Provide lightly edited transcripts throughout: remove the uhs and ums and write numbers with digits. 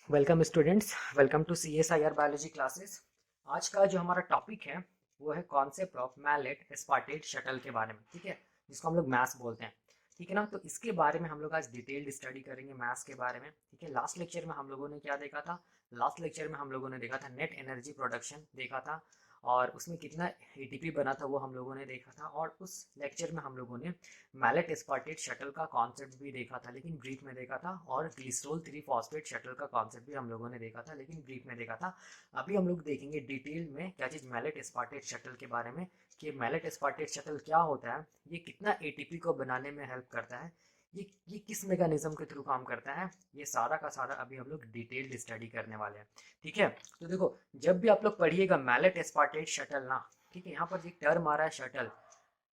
Welcome students, welcome to CSIR biology classes. आज का जो हमारा टॉपिक है वो है concept of malate aspartate shuttle के बारे में। ठीक है, जिसको हम लोग मैथ्स बोलते हैं। ठीक है ना, तो इसके बारे में हम लोग आज डिटेल्ड स्टडी करेंगे मैथ्स के बारे में। ठीक है, लास्ट लेक्चर में हम लोगों ने क्या देखा था? लास्ट लेक्चर में हम लोगों ने देखा था नेट एनर्जी प्रोडक्शन देखा था, और उसमें कितना ATP बना था वो हम लोगों ने देखा था। और उस लेक्चर में हम लोगों ने मैलेट एस्पार्टेट शटल का कॉन्सेप्ट भी देखा था, लेकिन ब्रीफ में देखा था। और ग्लिसरॉल 3 फॉस्फेट शटल का कॉन्सेप्ट भी हम लोगों ने देखा था, लेकिन ब्रीफ में देखा था। अभी हम लोग देखेंगे डिटेल में क्या चीज़ मैलेट एस्पार्टेट शटल के बारे में, कि मैलेट एस्पार्टेट शटल क्या होता है, ये कितना ATP को बनाने में हेल्प करता है, ये किस मैकेनिज्म के थ्रू काम करता है। ये सारा का सारा अभी हम लोग डिटेल्ड स्टडी करने वाले हैं। ठीक है, तो देखो, जब भी आप लोग पढ़िएगा मैलेट एस्पार्टेट शटल ना, ठीक है, यहाँ पर एक टर्म आ रहा है शटल।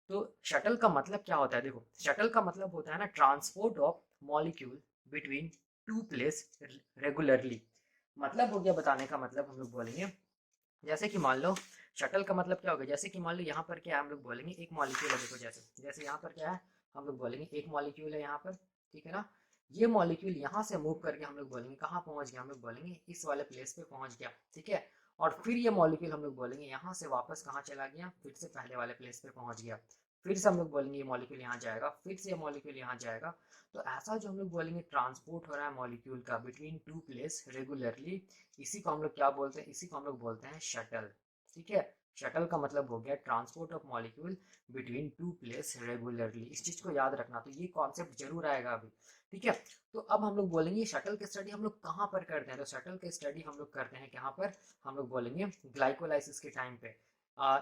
तो शटल का मतलब क्या होता है? देखो, शटल का मतलब होता है ना transport of molecule between two place regularly. मतलब हो गया बताने का, मतलब हम लोग बोलेंगे जैसे कि मान लो, शटल का मतलब क्या होगा, जैसे कि मान लो यहाँ पर क्या है, हम लोग बोलेंगे एक मॉलिक्यूल है। देखो, जैसे जैसे यहाँ पर क्या है, हम लोग बोलेंगे एक मॉलिक्यूल है यहाँ पर। ठीक है ना, ये मॉलिक्यूल यहाँ से मूव करके हम लोग बोलेंगे कहाँ पहुंच गया, हम लोग बोलेंगे इस वाले प्लेस पे पहुंच गया। ठीक है, और फिर ये मॉलिक्यूल हम लोग बोलेंगे यहाँ से वापस कहाँ चला गया, फिर से पहले वाले प्लेस पे पहुंच गया। फिर से हम लोग बोलेंगे ये मॉलिक्यूल यहाँ जाएगा, फिर से ये मॉलिक्यूल यहाँ जाएगा। तो ऐसा जो हम लोग बोलेंगे ट्रांसपोर्ट हो रहा है मॉलिक्यूल का बिटवीन टू प्लेस रेगुलरली, इसी को हम लोग क्या बोलते हैं? इसी को हम लोग बोलते हैं शटल। ठीक है, शटल का मतलब हो गया transport of molecule between two place regularly. इस चीज को याद रखना, तो ये कॉन्सेप्ट जरूर आएगा अभी। ठीक है, तो अब हम लोग बोलेंगे शटल की स्टडी हम लोग कहाँ पर करते हैं। तो शटल की स्टडी हम लोग करते हैं कहाँ पर? हम लोग बोलेंगे ग्लाइकोलाइसिस के टाइम पे,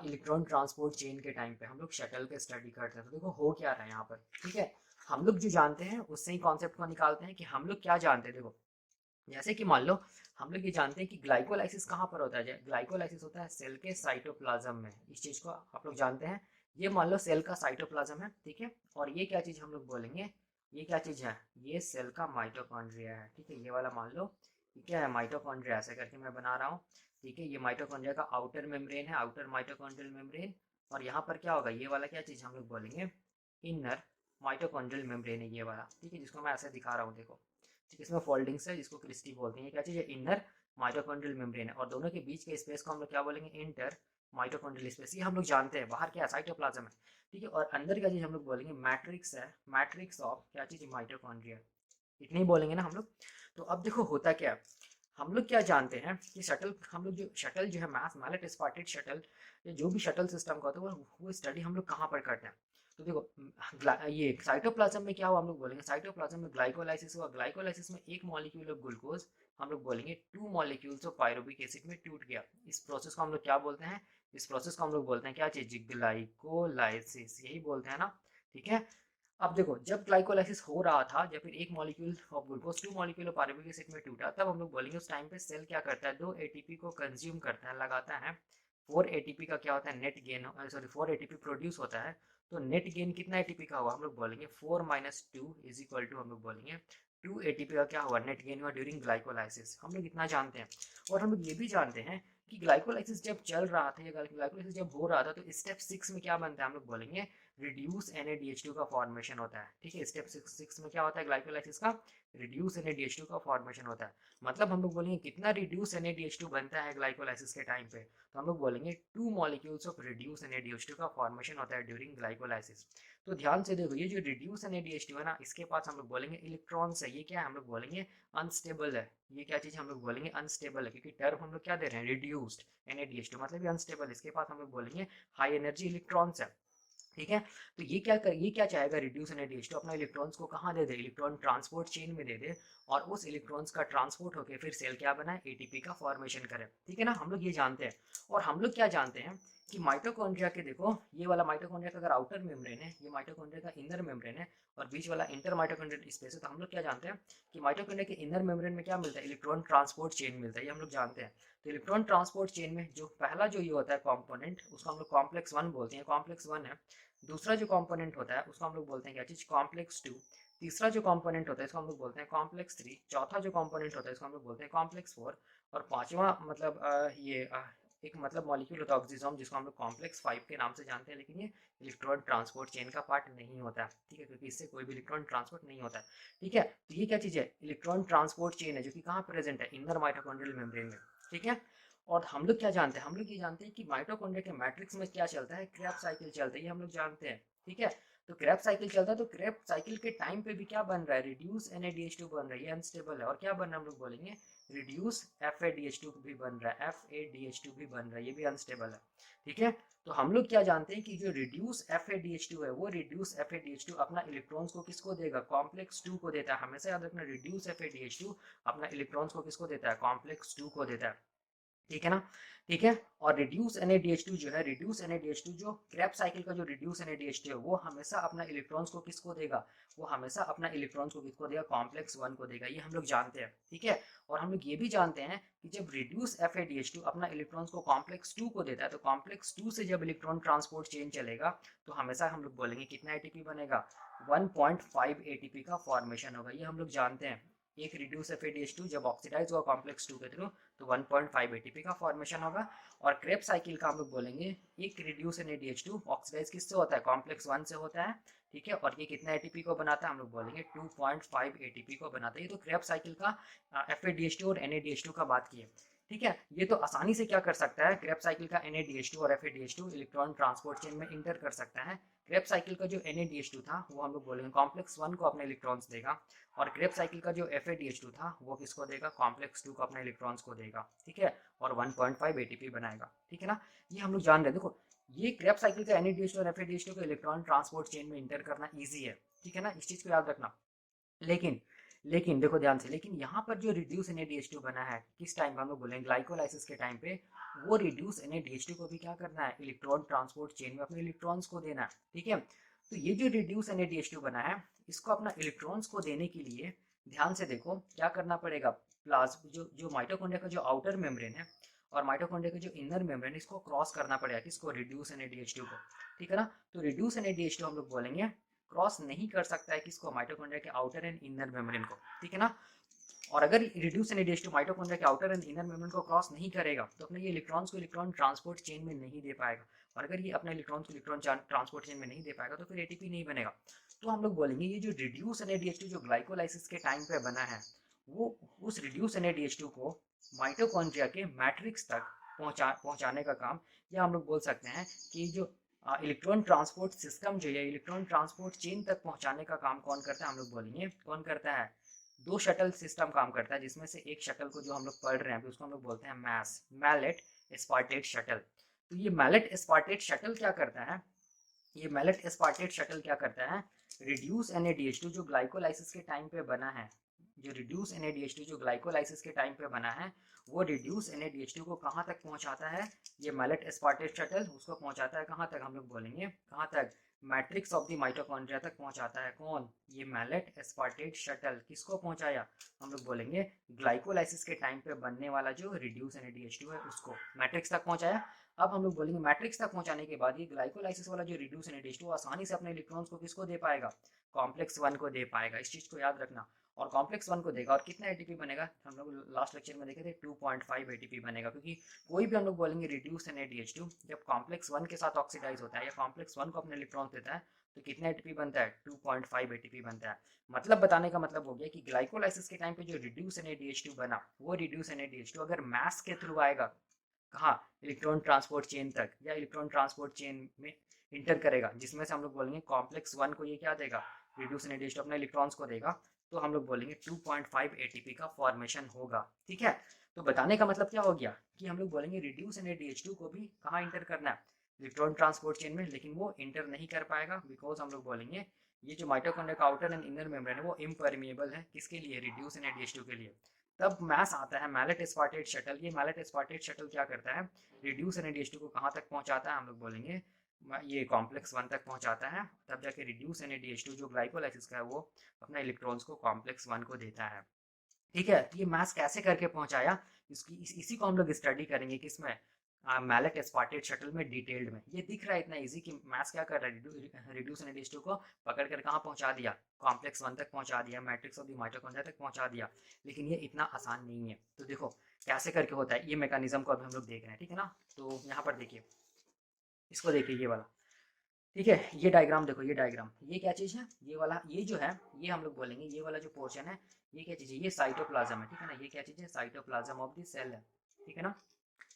इलेक्ट्रॉन ट्रांसपोर्ट चेन के टाइम पे हम लोग शटल के स्टडी करते हैं। तो देखो हो क्या रहा है यहाँ पर। ठीक है, हम लोग जो जानते हैं उससे ही कॉन्सेप्ट को निकालते हैं कि हम लोग क्या जानते हैं। देखो, जैसे कि मान लो, हम लोग ये जानते हैं कि ग्लाइकोलाइसिस कहाँ पर होता है। ग्लाइकोलाइसिस होता है सेल के साइटोप्लाज्म में। इस चीज को आप लोग जानते हैं। ये मान लो सेल का साइटोप्लाज्म है। ठीक है, और ये क्या चीज हम लोग बोलेंगे, ये क्या चीज है? ये सेल का माइटोकॉन्ड्रिया है। ठीक है, ये वाला मान लो ये क्या है, माइटोकॉन्ड्रिया। ऐसे करके मैं बना रहा हूँ। ठीक है, ये माइटोकॉन्ड्रिया का आउटर मेम्ब्रेन है, आउटर माइटोकॉन्ड्रियल मेम्ब्रेन। और यहाँ पर क्या होगा, ये वाला क्या चीज हम लोग बोलेंगे, इनर माइटोकॉन्ड्रियल मेम्ब्रेन है ये वाला। ठीक है, जिसको मैं ऐसे दिखा रहा हूँ, देखो। ठीक है, इसमें फोल्डिंग्स है जिसको क्रिस्टी बोलते हैं। ये क्या चीज़ है? इनर माइटोकॉन्ड्रियल मेम्ब्रेन है। और दोनों के बीच के स्पेस को हम लोग क्या बोलेंगे? Inter mitochondrial space. ये हम लोग जानते हैं। बाहर क्या है? साइटोप्लाज्म है। ठीक है, और अंदर क्या चीज़ हम लोग बोलेंगे? मैट्रिक्स है, मैट्रिक्स ऑफ क्या चीज़? माइटोकॉन्ड्रिया। इतने ही बोलेंगे ना हम लोग। तो अब देखो होता क्या है, हम लोग क्या जानते हैं कि शटल, हम लोग जो शटल जो है मैथ मैलेट स्पार्टेट शटल, या जो भी शटल सिस्टम का होता है वो स्टडी हम लोग कहाँ पर करते हैं? तो देखो, ये साइटोप्लाज्म में क्या हुआ, हम लोग बोलेंगे साइटोप्लाज्म में ग्लाइकोलाइसिस हुआ। ग्लाइकोलाइसिस में एक मॉलिक्यूल ऑफ ग्लूकोज हम लोग बोलेंगे two molecules of pyruvic acid में टूट गया। इस प्रोसेस को हम लोग क्या बोलते हैं? इस प्रोसेस को हम लोग बोलते हैं क्या चीज? ग्लाइकोलाइसिस, यही बोलते हैं ना। ठीक है, अब देखो, जब ग्लाइकोलाइसिस हो रहा था, जब फिर एक molecule of glucose two molecule of pyruvic acid में टूटा, तब हम लोग बोलेंगे उस टाइम पे सेल क्या करता है? 2 ATP को कंज्यूम करता है, लगाता है। 4 ATP का क्या होता है? Net gain, sorry 4 ATP produce होता है। तो नेट गेन कितना ATP का हुआ? हम लोग बोलेंगे 4 - 2 इज इक्वल टू, हम लोग बोलेंगे 2 ATP का क्या हुआ? नेट गेन हुआ ड्यूरिंग ग्लाइकोलाइसिस। हम लोग इतना जानते हैं। और हम लोग ये भी जानते हैं कि ग्लाइकोलाइसिस जब चल रहा था, या ग्लाइकोलाइसिस जब हो रहा था, तो स्टेप 6 में क्या बनता है? हम लोग बोलेंगे रिड्यूस NADH2 का फॉर्मेशन होता है। ठीक है, स्टेप सिक्स में क्या होता है ग्लाइकोलाइसिस का? रिड्यूस NADH2 का फॉर्मेशन होता है। मतलब हम लोग बोलेंगे कितना रिड्यूस NADH2 बनता है ग्लाइकोलाइसिस के टाइम पे? तो हम लोग बोलेंगे 2 मॉलिक्यूल्स ऑफ रिड्यूस NADH2 का फॉर्मेशन होता है ड्यूरिंग ग्लाइकोलाइसिस। तो ध्यान से देखो, ये जो रिड्यूस NADH2 है ना, इसके पास हम लोग बोलेंगे इलेक्ट्रॉन्स है। ये क्या है? हम लोग बोलेंगे अनस्टेबल है। ये क्या चीज हम लोग बोलेंगे? अनस्टेबल है, क्योंकि टर्म हम लोग क्या दे रहे हैं? रिड्यूस्ड NADH2, मतलब ये अनस्टेबल। इसके पास हम लोग बोलेंगे हाई एनर्जी इलेक्ट्रॉन्स है। ठीक है, तो ये क्या चाहेगा? रिड्यूस NADH2 अपना इलेक्ट्रॉन्स को कहाँ दे दे? इलेक्ट्रॉन ट्रांसपोर्ट चेन में दे दे, और उस इलेक्ट्रॉन्स का ट्रांसपोर्ट होकर फिर सेल क्या बनाए? ATP का फॉर्मेशन करे। ठीक है ना, हम लोग ये जानते हैं। और हम लोग क्या जानते हैं कि माइटोकॉन्ड्रिया के, देखो ये वाला माइटोकॉन्ड्रिया का अगर आउटर मेम्ब्रेन है, ये माइटोकॉन्ड्रिया का इनर मेम्ब्रेन है, और बीच वाला इंटर माइटोकॉन्ड्रियल स्पेस है। तो हम लोग क्या जानते हैं कि माइटोकॉन्ड्रिया के इनर मेम्ब्रेन में क्या मिलता है? इलेक्ट्रॉन ट्रांसपोर्ट चेन मिलता है, ये हम लोग जानते हैं। तो इलेक्ट्रॉन ट्रांसपोर्ट चेन में जो पहला जो ये होता है कॉम्पोनेंट, उसको हम लोग कॉम्प्लेक्स 1 बोलते हैं, कॉम्प्लेक्स 1 है। दूसरा जो कंपोनेंट होता है उसको हम लोग बोलते हैं क्या चीज? कॉम्प्लेक्स 2। तीसरा जो कंपोनेंट होता है इसको हम लोग बोलते हैं कॉम्प्लेक्स 3। चौथा जो कंपोनेंट होता है इसको हम लोग बोलते हैं कॉम्प्लेक्स 4। और पांचवा मतलब एक मतलब मॉलिक्यूल होता है ऑक्सीजोम, जिसको हम लोग कॉम्प्लेक्स 5 के नाम से जानते हैं, लेकिन ये इलेक्ट्रॉन ट्रांसपोर्ट चेन का पार्ट नहीं होता है, ठीक है, क्योंकि इससे कोई भी इलेक्ट्रॉन ट्रांसपोर्ट नहीं होता है, ठीक है। तो ये क्या चीज़ है, इलेक्ट्रॉन ट्रांसपोर्ट चेन है, जो कि कहाँ प्रेजेंट है, इनर माइटोकॉन्ड्रियल मेम्ब्रेन में, ठीक है। और हम लोग क्या जानते हैं, हम लोग ये जानते हैं कि माइटोकॉन्ड्रिया के मैट्रिक्स में क्या चलता है, क्रेब्स साइकिल चलता है, ये हम लोग जानते हैं, ठीक है। तो क्रेब्स साइकिल चलता है, तो क्रेब्स साइकिल के टाइम पे भी क्या बन रहा है, रिड्यूस NaDH2 बन रहा है, ये अनस्टेबल है, और क्या बन रहा है हम लोग बोलेंगे, रिड्यूस FADH2 भी बन रहा है, FADH2 भी बन रहा है, ये भी अनस्टेबल है, ठीक है। तो हम लोग क्या जानते हैं कि जो रिड्यूस FADH2 है, वो रिड्यूस FADH2 अपना इलेक्ट्रॉन्स को किसको देगा, कॉम्प्लेक्स 2 को देता है, हमेशा याद रखना, रिड्यूस FADH2 अपना इलेक्ट्रॉन्स को किसको देता है, कॉम्प्लेक्स 2 को देता है, ठीक है ना, ठीक है। और रिड्यूस NaDH2 जो है, रिड्यूस NaDH2 जो क्रेब्स साइकिल का जो रिड्यूस NaDH2 है, वो हमेशा अपना इलेक्ट्रॉन्स को किसको देगा, वो हमेशा अपना इलेक्ट्रॉन्स को किसको देगा, कॉम्प्लेक्स 1 को देगा, ये हम लोग जानते हैं, ठीक है। और हम लोग ये भी जानते हैं कि जब रिड्यूस FADH2 अपना इलेक्ट्रॉन्स को कॉम्प्लेक्स 2 को देता है, तो कॉम्प्लेक्स 2 से जब इलेक्ट्रॉन ट्रांसपोर्ट चेन चलेगा, तो हमेशा हम लोग बोलेंगे कितना ATP बनेगा, 1.5 ATP का फॉर्मेशन होगा, ये हम लोग जानते हैं। एक रिड्यूस FADH2 जब ऑक्सीडाइज हुआ कॉम्प्लेक्स 2 के थ्रू, तो 1.5 ATP का फॉर्मेशन होगा। और क्रेब्स साइकिल का हम लोग बोलेंगे, एक रिड्यूस NaDH2 ऑक्सीडाइज किससे होता है, कॉम्प्लेक्स 1 से होता है, ठीक है। और ये कितना ATP को बनाता है, हम लोग बोलेंगे 2.5 ATP को बनाता है। ये तो क्रेब्स साइकिल का FADH2 और NaDH2 का बात की है, ठीक है। ये तो आसानी से क्या कर सकता है, क्रेब्स साइकिल का NaDH2 और FADH2 इलेक्ट्रॉन ट्रांसपोर्ट चेन में इंटर कर सकता है। क्रेब्स साइकिल का जो NaDH2 था, वो हम लोग बोलेंगे कॉम्प्लेक्स 1 को अपने इलेक्ट्रॉन्स देगा, और क्रेब्स साइकिल का जो FADH2 था, वो किसको देगा, कॉम्प्लेक्स 2 को अपने इलेक्ट्रॉन्स को देगा, ठीक है, और 1.5 ATP बनाएगा, ठीक है ना। ये हम लोग जान रहे हैं, देखो ये क्रेब्स साइकिल का NaDH2 और FADH2 को इलेक्ट्रॉन ट्रांसपोर्ट चेन में इंटर करना ईजी है, ठीक है ना, इस चीज को याद रखना। लेकिन लेकिन देखो ध्यान से, लेकिन यहाँ पर जो रिड्यूस NaDH2 बना है, किस टाइम हम लोग बोलेंगे, ग्लाइकोलाइसिस के टाइम पे, वो रिड्यूस NaDH2 को भी क्या करना है, इलेक्ट्रॉन ट्रांसपोर्ट चेन में अपने इलेक्ट्रॉन्स को देना है, ठीक है। तो ये जो रिड्यूस NaDH2 बना है, इसको अपना इलेक्ट्रॉन्स को देने के लिए ध्यान से देखो क्या करना पड़ेगा, प्लाज्मा जो जो माइटोकॉन्ड्रिया का जो आउटर मेम्ब्रेन है और माइटोकॉन्ड्रिया का जो इनर मेम्ब्रेन, इसको क्रॉस करना पड़ेगा, किसको, रिड्यूस NaDH2 को, ठीक है ना। तो रिड्यूस NaDH2 हम लोग बोलेंगे क्रॉस नहीं कर सकता है किसको, माइटोकॉन्ड्रिया के आउटर एंड इनर मेम्ब्रेन को, ठीक है ना। और अगर रिड्यूस NaDH2 माइटोकॉन्ड्रिया के आउटर एंड इनर मेम्ब्रेन को क्रॉस नहीं करेगा, तो अपने ये इलेक्ट्रॉन्स को इलेक्ट्रॉन ट्रांसपोर्ट चेन में नहीं दे पाएगा, और अगर ये अपने इलेक्ट्रॉन्स को इलेक्ट्रॉन ट्रांसपोर्ट चेन में नहीं दे पाएगा, तो फिर ATP नहीं बनेगा। तो हम लोग बोलेंगे ये जो रिड्यूस NaDH2 जो ग्लाइकोलाइसिस के टाइम पे बना है, वो उस रिड्यूस NaDH2 को माइटोकॉन्ड्रिया के मैट्रिक्स तक पहुंचाने का काम, या हम लोग बोल सकते हैं कि जो इलेक्ट्रॉन ट्रांसपोर्ट सिस्टम जो है, इलेक्ट्रॉन ट्रांसपोर्ट चेन तक पहुंचाने का काम कौन करता है, हम लोग बोलेंगे कौन करता है, दो शटल सिस्टम काम करता है, जिसमें से एक शटल को जो हम लोग पढ़ रहे हैं उसको हम लोग बोलते हैं मैलेट एस्पार्टेट शटल। तो ये मैलेट एस्पार्टेट शटल क्या करता है, ये मैलेट एस्पार्टेट शटल क्या करता है, रिड्यूस NaDH2 जो ग्लाइकोलाइसिस के टाइम पे बना है, जो रिड्यूस NaDH2 जो ग्लाइकोलाइसिस के टाइम पे बना है, वो रिड्यूस NaDH2 को कहाँ तक पहुँचाता है, ये मैलेट एस्पार्टेट शटल उसको पहुँचाता है कहाँ तक, हम लोग बोलेंगे कहाँ तक, मैट्रिक्स ऑफ द माइटोकॉन्ड्रिया तक पहुँचाता है, कौन, ये मैलेट एस्पार्टेट शटल किसको पहुँचाया, हम लोग बोलेंगे ग्लाइकोलाइसिस के टाइम पे बनने वाला जो रिड्यूस NaDH2 है उसको मैट्रिक्स तक पहुँचाया। अब हम लोग बोलेंगे मैट्रिक्स तक पहुंचाने के बाद ये ग्लाइकोलाइसिस वाला जो रिड्यूस NaDH2 आसानी से अपने इलेक्ट्रॉन्स को किसको दे पाएगा, कॉम्प्लेक्स 1 को दे पाएगा, इस चीज को याद रखना। और कॉम्प्लेक्स 1 को देगा, और कितना ATP बनेगा, हम लोग लास्ट लेक्चर में देखे थे 2.5 ATP बनेगा, क्योंकि कोई भी हम लोग बोलेंगे रिड्यूस NaDH2 जब कॉम्प्लेक्स 1 के साथ ऑक्सीडाइज होता है या कॉम्प्लेक्स 1 को अपने इलेक्ट्रॉन्स देता है, तो कितना ATP बनता है, 2.5 ATP बनता है। मतलब बताने का मतलब हो गया कि ग्लाइकोलाइसिस के टाइम पे जो रिड्यूस NaDH2 बना, वो रिड्यूस NaDH2 अगर मास के थ्रू आएगा कहाँ, इलेक्ट्रॉन ट्रांसपोर्ट चेन तक, या इलेक्ट्रॉन ट्रांसपोर्ट चेन में इंटर करेगा, जिसमें से हम लोग बोलेंगे कॉम्प्लेक्स 1 को ये क्या देगा, रिड्यूस NaDH2 अपने इलेक्ट्रॉन्स को देगा, तो हम लोग बोलेंगे 2.5 ATP का फॉर्मेशन होगा, ठीक है। तो बताने का मतलब क्या हो गया कि हम लोग बोलेंगे रिड्यूस NaDH2 को भी कहाँ इंटर करना है, इलेक्ट्रॉन ट्रांसपोर्ट चेन में, लेकिन वो इंटर नहीं कर पाएगा, बिकॉज हम लोग बोलेंगे ये जो माइटोकॉन्ड्रिया का आउटर एंड इनर मेम्ब्रेन है वो इम्परमिएबल है, किसके लिए, रिड्यूस NaDH2 के लिए। तब मैस आता है मैलेट एस्पार्टेट शटल, ये मैलेट एस्पार्टेट शटल क्या करता है, रिड्यूस NaDH2 को कहाँ तक पहुँचाता है, हम लोग बोलेंगे ये कॉम्प्लेक्स 1 तक पहुँचाता है, तब जाके रिड्यूस NaDH2 जो ग्लाइकोलाइसिस का है वो अपना इलेक्ट्रॉन्स को कॉम्प्लेक्स 1 को देता है, ठीक है। तो ये मैस कैसे करके पहुँचाया, इसी को हम लोग स्टडी करेंगे, किसमें, मैलेट एस्पार्टेट शटल में डिटेल्ड में। ये दिख रहा है इतना इजी कि मैथ्स क्या कर रहा है, रिड्यूस एनएडीएच2 को पकड़ कर कहाँ पहुंचा दिया, कॉम्प्लेक्स 1 तक पहुंचा दिया, मैट्रिक्स ऑफ द माइटोकॉन्ड्रिया तक पहुंचा दिया। लेकिन ये इतना आसान नहीं है। तो देखो कैसे करके होता है, ये मैकेनिज्म को अभी हम लोग देख रहे हैं, ठीक है ना। तो यहाँ पर देखिए, इसको देखिए ये वाला, ठीक है, ये डायग्राम देखो, ये डायग्राम, ये क्या चीज़ है, ये वाला, ये जो है, ये हम लोग बोलेंगे ये वाला जो पोर्शन है, ये क्या चीज़ है, ये साइटोप्लाज्म है, ठीक है ना। ये क्या चीज़ है, साइटोप्लाज्म ऑफ द सेल है, ठीक है ना,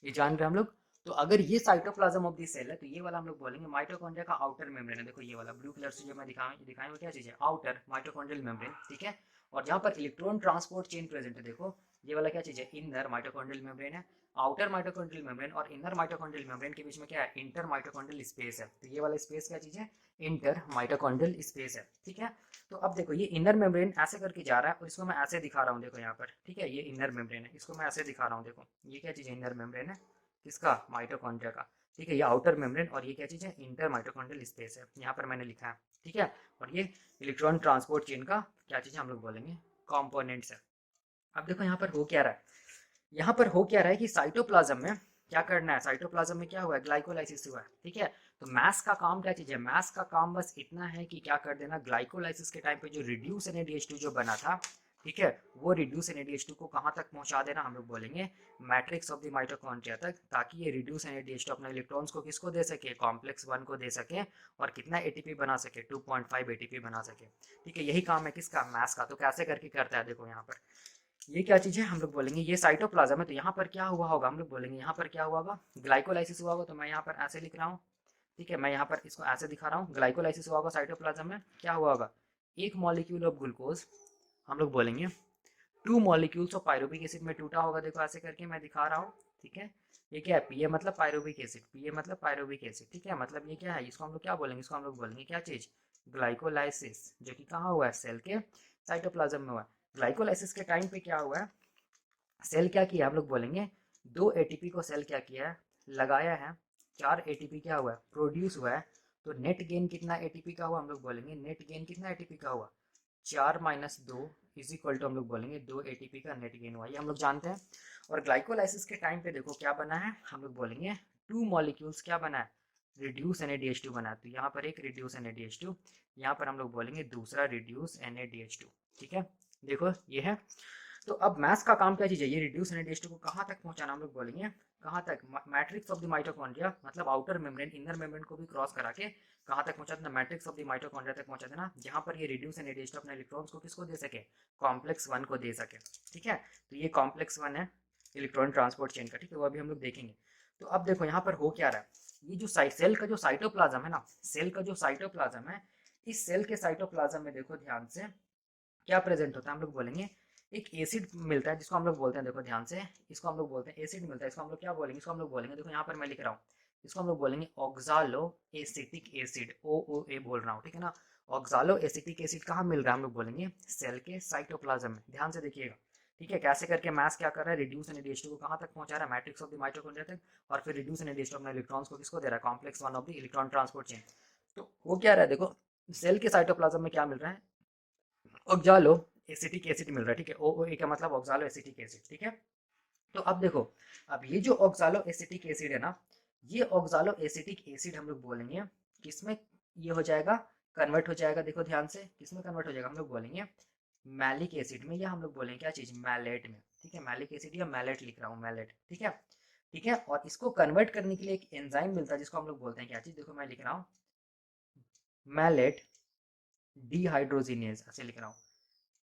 ये जान रहे हैं हम लोग। तो अगर ये साइटोप्लाज्म ऑफ द सेल है, तो ये वाला हम लोग बोलेंगे माइटोकॉन्ड्रिया का आउटर मेम्ब्रेन है। देखो ये वाला ब्लू कलर से जो मैं दिखाया वो क्या चीज़ है, आउटर माइटोकॉन्ड्रियल मेम्ब्रेन, ठीक है। और जहाँ पर इलेक्ट्रॉन ट्रांसपोर्ट चेन प्रेजेंट है, देखो ये वाला क्या चीज़ है, इनर माइटोकॉन्ड्रियल मेम्ब्रेन है। आउटर माइटोकॉन्ड्रियल मेम्ब्रेन और इनर माइटोकॉन्ड्रियल मेम्ब्रेन के बीच में क्या है, इंटर माइटोकॉन्ड्रियल स्पेस है। तो ये वाला स्पेस क्या चीज़ है, इंटर माइटोकॉन्ड्रियल स्पेस है, ठीक है। तो अब देखो ये इनर मेम्ब्रेन ऐसे करके जा रहा है और इसको मैं ऐसे दिखा रहा हूँ, देखो यहाँ पर, ठीक है, ये इनर मेम्ब्रेन है, इसको मैं ऐसे दिखा रहा हूँ, देखो ये क्या चीज़ है, इनर मेम्ब्रेन है, किसका, माइटोकॉन्ड्रिया का, ठीक है। ये आउटर मेम्ब्रेन और ये क्या चीज़ है, इंटर माइटोकॉन्ड्रियल स्पेस है, यहाँ पर मैंने लिखा है, ठीक है। और ये इलेक्ट्रॉन ट्रांसपोर्ट चेन का क्या चीज़ है, हम लोग बोलेंगे कॉम्पोनेंट्स है। अब देखो यहाँ पर हो क्या रहा है, यहाँ पर हो क्या रहा है कि साइटोप्लाज्म में क्या करना है, साइटोप्लाज्म में क्या हुआ है, ग्लाइकोलाइसिस हुआ है, ठीक है। तो मैथ्स का काम क्या चीज़ है, मैथ्स का काम बस इतना है कि क्या कर देना, ग्लाइकोलाइसिस के टाइम पे जो रिड्यूस एनएडीएच2 जो बना था, ठीक है, वो रिड्यूस एनएडीएच2 को कहाँ तक पहुंचा देना, हम लोग बोलेंगे मैट्रिक्स ऑफ द माइटोकॉन्ड्रिया तक, ताकि ये रिड्यूस एनएडीएच2 अपने इलेक्ट्रॉन्स को किसको दे सके, कॉम्प्लेक्स 1 को दे सके, और कितना एटीपी बना सके, 2.5 एटीपी बना सके, ठीक है। यही काम है किसका, मैथ्स का। तो कैसे करके करता है, देखो यहाँ पर ये क्या चीज़ है, हम लोग बोलेंगे ये साइटोप्लाज्म है। तो यहाँ पर क्या हुआ होगा, हम लोग बोलेंगे यहाँ पर क्या हुआ होगा, ग्लाइकोलाइसिस हुआ होगा। तो मैं यहाँ पर ऐसे लिख रहा हूँ, ठीक है, मैं यहाँ पर इसको ऐसे दिखा रहा हूँ, ग्लाइकोलाइसिस हुआ होगा साइटोप्लाज्म में। क्या हुआ होगा, एक मॉलिक्यूल ऑफ ग्लूकोज हम लोग बोलेंगे 2 मॉलिक्यूल्स ऑफ पायरुविक एसिड में टूटा होगा। देखो ऐसे करके मैं दिखा रहा हूँ, ठीक है। ये क्या है, पी ए मतलब पायरुविक एसिड, पी ए मतलब पायरुविक एसिड, ठीक है। मतलब ये क्या है, इसको हम लोग क्या बोलेंगे, इसको हम लोग बोलेंगे क्या चीज़, ग्लाइकोलाइसिस, जो कि कहाँ हुआ है, सेल के साइटोप्लाज्म में हुआ है। ग्लाइकोलाइसिस के टाइम पे क्या हुआ है, सेल क्या किया, हम लोग बोलेंगे 2 एटीपी को सेल क्या किया है, लगाया है, 4 एटीपी क्या हुआ है, प्रोड्यूस हुआ है। तो नेट गेन कितना एटीपी का हुआ, हम लोग बोलेंगे नेट गेन कितना एटीपी का हुआ, 4 माइनस 2 इज इक्वल टू हम लोग बोलेंगे 2 एटीपी का नेट गेन हुआ, ये हम लोग जानते हैं। और ग्लाइकोलाइसिस के टाइम पे देखो क्या बना है, हम लोग बोलेंगे 2 मॉलिक्यूल्स क्या बना है, रिड्यूस NaDH2 बना है। तो यहाँ पर एक रिड्यूस NaDH2, यहाँ पर हम लोग बोलेंगे दूसरा रिड्यूस NaDH2, ठीक है। देखो ये है। तो अब मैथ्स का काम क्या चीज़ है, ये रिड्यूस NaDH2 को कहाँ तक पहुँचाना, हम लोग बोलेंगे कहाँ तक, मैट्रिक्स ऑफ द माइटोकॉन्ड्रिया, मतलब आउटर मेम्ब्रेन इनर मेम्ब्रेन को भी क्रॉस करा के कहाँ तक पहुँचा देना, मैट्रिक्स ऑफ द माइटोकॉन्ड्रिया तक पहुँचा देना, जहाँ पर ये रिड्यूस NaDH2 अपने इलेक्ट्रॉन्स को किसको दे सके, कॉम्प्लेक्स 1 को दे सके, ठीक है। तो ये कॉम्प्लेक्स 1 है इलेक्ट्रॉन ट्रांसपोर्ट चेन का, ठीक है, वो अभी हम लोग देखेंगे। तो अब देखो यहाँ पर हो क्या रहा है, ये जो सेल का जो साइटोप्लाज्म है ना, सेल का जो साइटोप्लाज्म है, इस सेल के साइटोप्लाज्म में देखो ध्यान से क्या प्रेजेंट होता है, हम लोग बोलेंगे एक एसिड मिलता है, जिसको हम लोग बोलते हैं, देखो ध्यान से, इसको हम लोग बोलते हैं एसिड मिलता है, इसको हम लोग क्या बोलेंगे, इसको हम लोग बोलेंगे, देखो यहाँ पर मैं लिख रहा हूँ, इसको हम लोग बोलेंगे ऑक्सालो एसिटिक एसिड, OOA बोल रहा हूँ, ठीक है ना। ऑक्सालो एसिटिक एसिड कहाँ मिल रहा है, हम लोग बोलेंगे सेल के साइटोप्लाज्म में। ध्यान से देखिएगा, ठीक है, कैसे करके मैथ्स क्या कर रहा है, रिड्यूस NaDH2 को कहाँ तक पहुंचा रहा है, मैट्रिक्स ऑफ द माइटोकॉन्ड्रिया तक, और फिर रिड्यूस NaDH2 अपने इलेक्ट्रॉन्स को किसको दे रहा है, complex 1 of the electron transport chain. तो वो क्या रहा है, देखो सेल के साइटोप्लाज्म में क्या मिल रहा है, ऑक्सालो एसिटिक एसिड मिल रहा है, ठीक है, OOA का मतलब ऑक्सालो एसिटिक एसिड, ठीक है। तो अब देखो, अब ये जो ऑक्सालो एसिटिक एसिड है ना, ये ऑक्सालो एसिटिक एसिड हम लोग बोलेंगे किसमें ये हो जाएगा, कन्वर्ट हो जाएगा, देखो ध्यान से किसमें कन्वर्ट हो जाएगा, हम लोग बोलेंगे मैलिक एसिड में, या हम लोग बोलेंगे क्या चीज, मैलेट में, ठीक है। मैलिक एसिड या मैलेट लिख रहा हूँ, मैलेट, ठीक है, ठीक है। और इसको कन्वर्ट करने के लिए एक एंजाइम मिलता है, जिसको हम लोग बोलते हैं क्या चीज, देखो मैं लिख रहा हूँ मैलेट डिहाइड्रोजिनेज, ऐसे लिख रहा हूँ,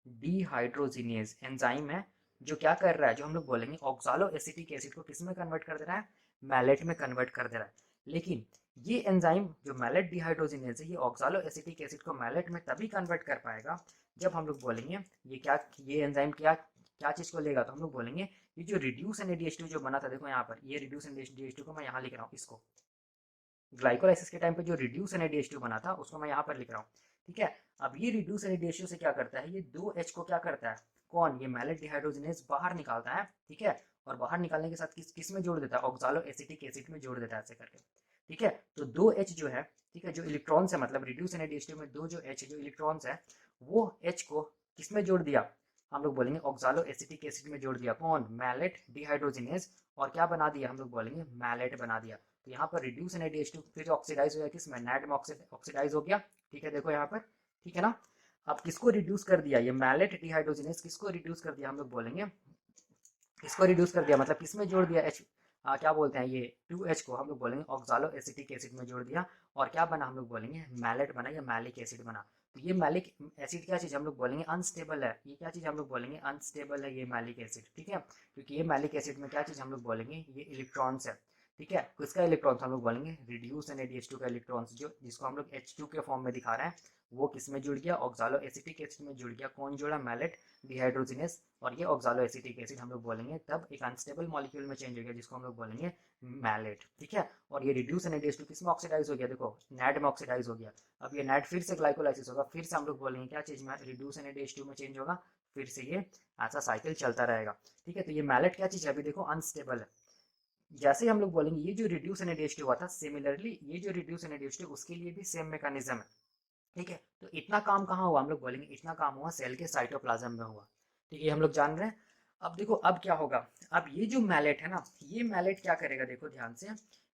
डिहाइड्रोजिनेज एंजाइम है, जो क्या कर रहा है, जो हम लोग बोलेंगे ऑक्सालो एसिटिक एसिड को किस में कन्वर्ट कर दे रहा है, मैलेट में कन्वर्ट कर दे रहा है। लेकिन ये एंजाइम जो मैलेट डिहाइड्रोजिनेज है, ये ऑक्सालो एसिटिक एसिड को मैलेट में तभी कन्वर्ट कर पाएगा जब हम लोग बोलेंगे ये क्या, ये एंजाइम क्या क्या चीज़ को लेगा, तो हम लोग बोलेंगे ये जो रिड्यूस NaDH2 जो बना था, देखो यहाँ पर ये रिड्यूस NaDH2 को मैं यहाँ लिख रहा हूँ, इसको ग्लाइकोलाइसिस के टाइम पे जो रिड्यूस NaDH2 बना था उसको मैं यहाँ पर लिख रहा हूँ, ठीक है। अब ये रिड्यूस NaDH2 से क्या करता है, ये 2H को क्या करता है, कौन, ये मैलेट डिहाइड्रोजिनेज बाहर निकालता है, ठीक है। और बाहर निकालने के साथ किस में जोड़ देता है, ऑक्सालो एसिटिक एसिड में जोड़ देता है, ऐसे करके, ठीक है। तो 2H जो है, ठीक है, जो इलेक्ट्रॉन्स है, मतलब रिड्यूस NaDH2 में 2 जो H जो इलेक्ट्रॉन्स है, वो H को किस में जोड़ दिया, हम लोग बोलेंगे ऑक्सालो एसिटिक एसिड में जोड़ दिया कौन, मैलेट डिहाइड्रोजिनेज, और क्या बना दिया हम लोग बोलेंगे मैलेट बना दिया। तो यहाँ पर रिड्यूस NaDH2 फिर ऑक्सीडाइज हो गया किसमें, नैड में ऑक्सीडाइज हो गया। ठीक है देखो यहाँ पर, ठीक है ना। अब किसको रिड्यूस कर दिया, ये मैलेट डिहाइड्रोजिनेज किसको रिड्यूस कर दिया हम लोग बोलेंगे, किसको रिड्यूस कर दिया मतलब किसमें जोड़ दिया, एच क्या बोलते हैं ये 2H को हम लोग बोलेंगे ऑक्सालो एसिटिक एसिड में जोड़ दिया, और क्या बना हम लोग बोलेंगे मैलेट बना या मैलिक एसिड बना। तो ये मैलिक एसिड क्या चीज़ हम लोग बोलेंगे अनस्टेबल है, ये क्या चीज़ हम लोग बोलेंगे अनस्टेबल है ये मैलिक एसिड, ठीक है। क्योंकि ये मैलिक एसिड में क्या चीज़ हम लोग बोलेंगे ये इलेक्ट्रॉन्स है, ठीक है। किसका इलेक्ट्रॉन्स हम लोग बोलेंगे रिड्यूस NaDH2 का इलेक्ट्रॉन्स, जो जिसको हम लोग H2 के फॉर्म में दिखा रहे हैं, वो किस में जुड़ गया ऑक्सालो एसिटिक एसिड में जुड़ गया, कौन जुड़ा मैलेट डिहाइड्रोजिनेस, और ये ऑक्सालो एसिटिक एसिड हम लोग बोलेंगे तब एक अनस्टेबल मॉलिक्यूल में चेंज हो गया जिसको हम लोग बोलेंगे मैलेट, ठीक है। और ये रिड्यूस NaDH2 किस में ऑक्सीडाइज हो गया, देखो नैड में ऑक्सीडाइज हो गया। अब ये नैड फिर से ग्लाइकोलाइसिस होगा, फिर से हम लोग बोलेंगे क्या चीज में रिड्यूस NaDH2 में चेंज होगा, फिर से ये ऐसा साइकिल चलता रहेगा, ठीक है। तो ये मैलेट क्या चीज है अभी देखो अनस्टेबल है। जैसे हम लोग बोलेंगे ये जो रिड्यूस NaDH2 हुआ था, सिमिलरली ये जो रिड्यूस NaDH2 उसके लिए भी सेम मैकेनिज्म है, ठीक है। तो इतना काम कहाँ हुआ हम लोग बोलेंगे, इतना काम हुआ सेल के साइटोप्लाज्म में हुआ, ठीक है, हम लोग जान रहे हैं। अब देखो अब क्या होगा, अब ये जो मैलेट है ना, ये मैलेट क्या करेगा देखो ध्यान से,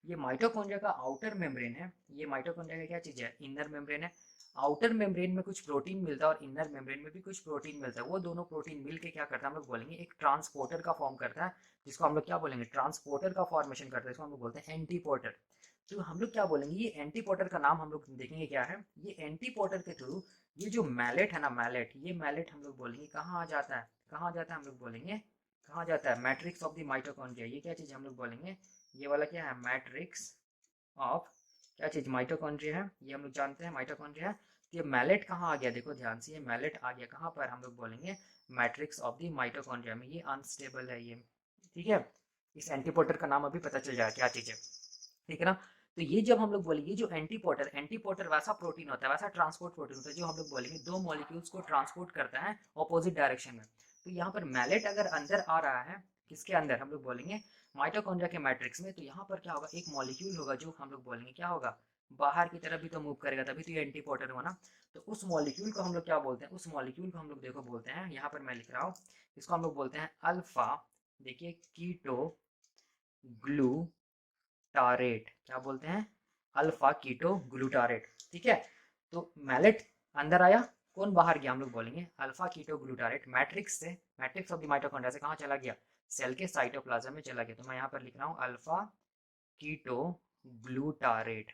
ये माइटोकॉन्ड्रिया का आउटर मेम्ब्रेन है, ये माइटोकॉन्ड्रिया का क्या चीज है इनर मेम्ब्रेन है। आउटर मेम्ब्रेन में कुछ प्रोटीन मिलता है और इनर मेम्ब्रेन में भी कुछ प्रोटीन मिलता है, वो दोनों प्रोटीन मिल के क्या करता है हम लोग बोलेंगे एक ट्रांसपोर्टर का फॉर्म करता है, जिसको हम लोग क्या बोलेंगे ट्रांसपोर्टर का फॉर्मेशन करता है, इसको हम लोग बोलते हैं एंटीपोर्टर। तो हम लोग क्या बोलेंगे ये एंटीपोर्टर का नाम हम लोग देखेंगे क्या है, ये एंटीपोर्टर के थ्रू ये जो मैलेट है ना मैलेट, ये मैलेट हम लोग बोलेंगे कहाँ आ जाता है, कहाँ आ जाता है हम लोग बोलेंगे कहाँ जाता है मैट्रिक्स ऑफ द माइटोकॉन्ड्रिया। ये क्या चीज़ हम लोग बोलेंगे, ये वाला क्या है मैट्रिक्स ऑफ क्या चीज़ माइटोकॉन्ड्रिया है, ये हम लोग जानते हैं माइटोकॉन्ड्रिया। ये मैलेट कहाँ आ गया देखो ध्यान से, ये मैलेट आ गया कहाँ पर हम लोग बोलेंगे मैट्रिक्स ऑफ द माइटोकॉन्ड्रिया में, ये अनस्टेबल है ये, ठीक है। इस एंटीपोर्टर का नाम अभी पता चल जाएगा क्या चीज़ है, ठीक है ना। तो ये जब हम लोग बोलेंगे जो एंटीपोर्टर, एंटीपोर्टर वैसा प्रोटीन होता है, वैसा ट्रांसपोर्ट प्रोटीन होता है जो हम लोग बोलेंगे दो मॉलिक्यूल्स को ट्रांसपोर्ट करता है ऑपोजिट डायरेक्शन में। तो यहाँ पर मैलेट अगर अंदर आ रहा है किसके अंदर हम लोग बोलेंगे माइटोकॉन्ड्रिया के मैट्रिक्स में, तो यहाँ पर क्या होगा एक मॉलिक्यूल होगा जो हम लोग बोलेंगे क्या होगा बाहर की तरफ भी तो मूव करेगा, तभी तो ये एंटीपोर्टर हुआ ना। तो उस मॉलिक्यूल को हम लोग क्या बोलते हैं, उस मॉलिक्यूल को हम लोग देखो बोलते हैं, यहाँ पर मैं लिख रहा हूँ, इसको हम लोग बोलते हैं अल्फा, देखिए कीटो ग्लू टारेट, क्या बोलते हैं अल्फा कीटो ग्लूटारेट, ठीक है। तो मैलेट अंदर आया, कौन बाहर गया हम लोग बोलेंगे अल्फा कीटो ग्लूटारेट, मैट्रिक्स से मैट्रिक्स ऑफ द माइटोकॉन्ड्रिया से कहाँ चला गया सेल के साइटोप्लाज्म में चला गया। तो मैं यहाँ पर लिख रहा हूँ अल्फा कीटो ग्लूटारेट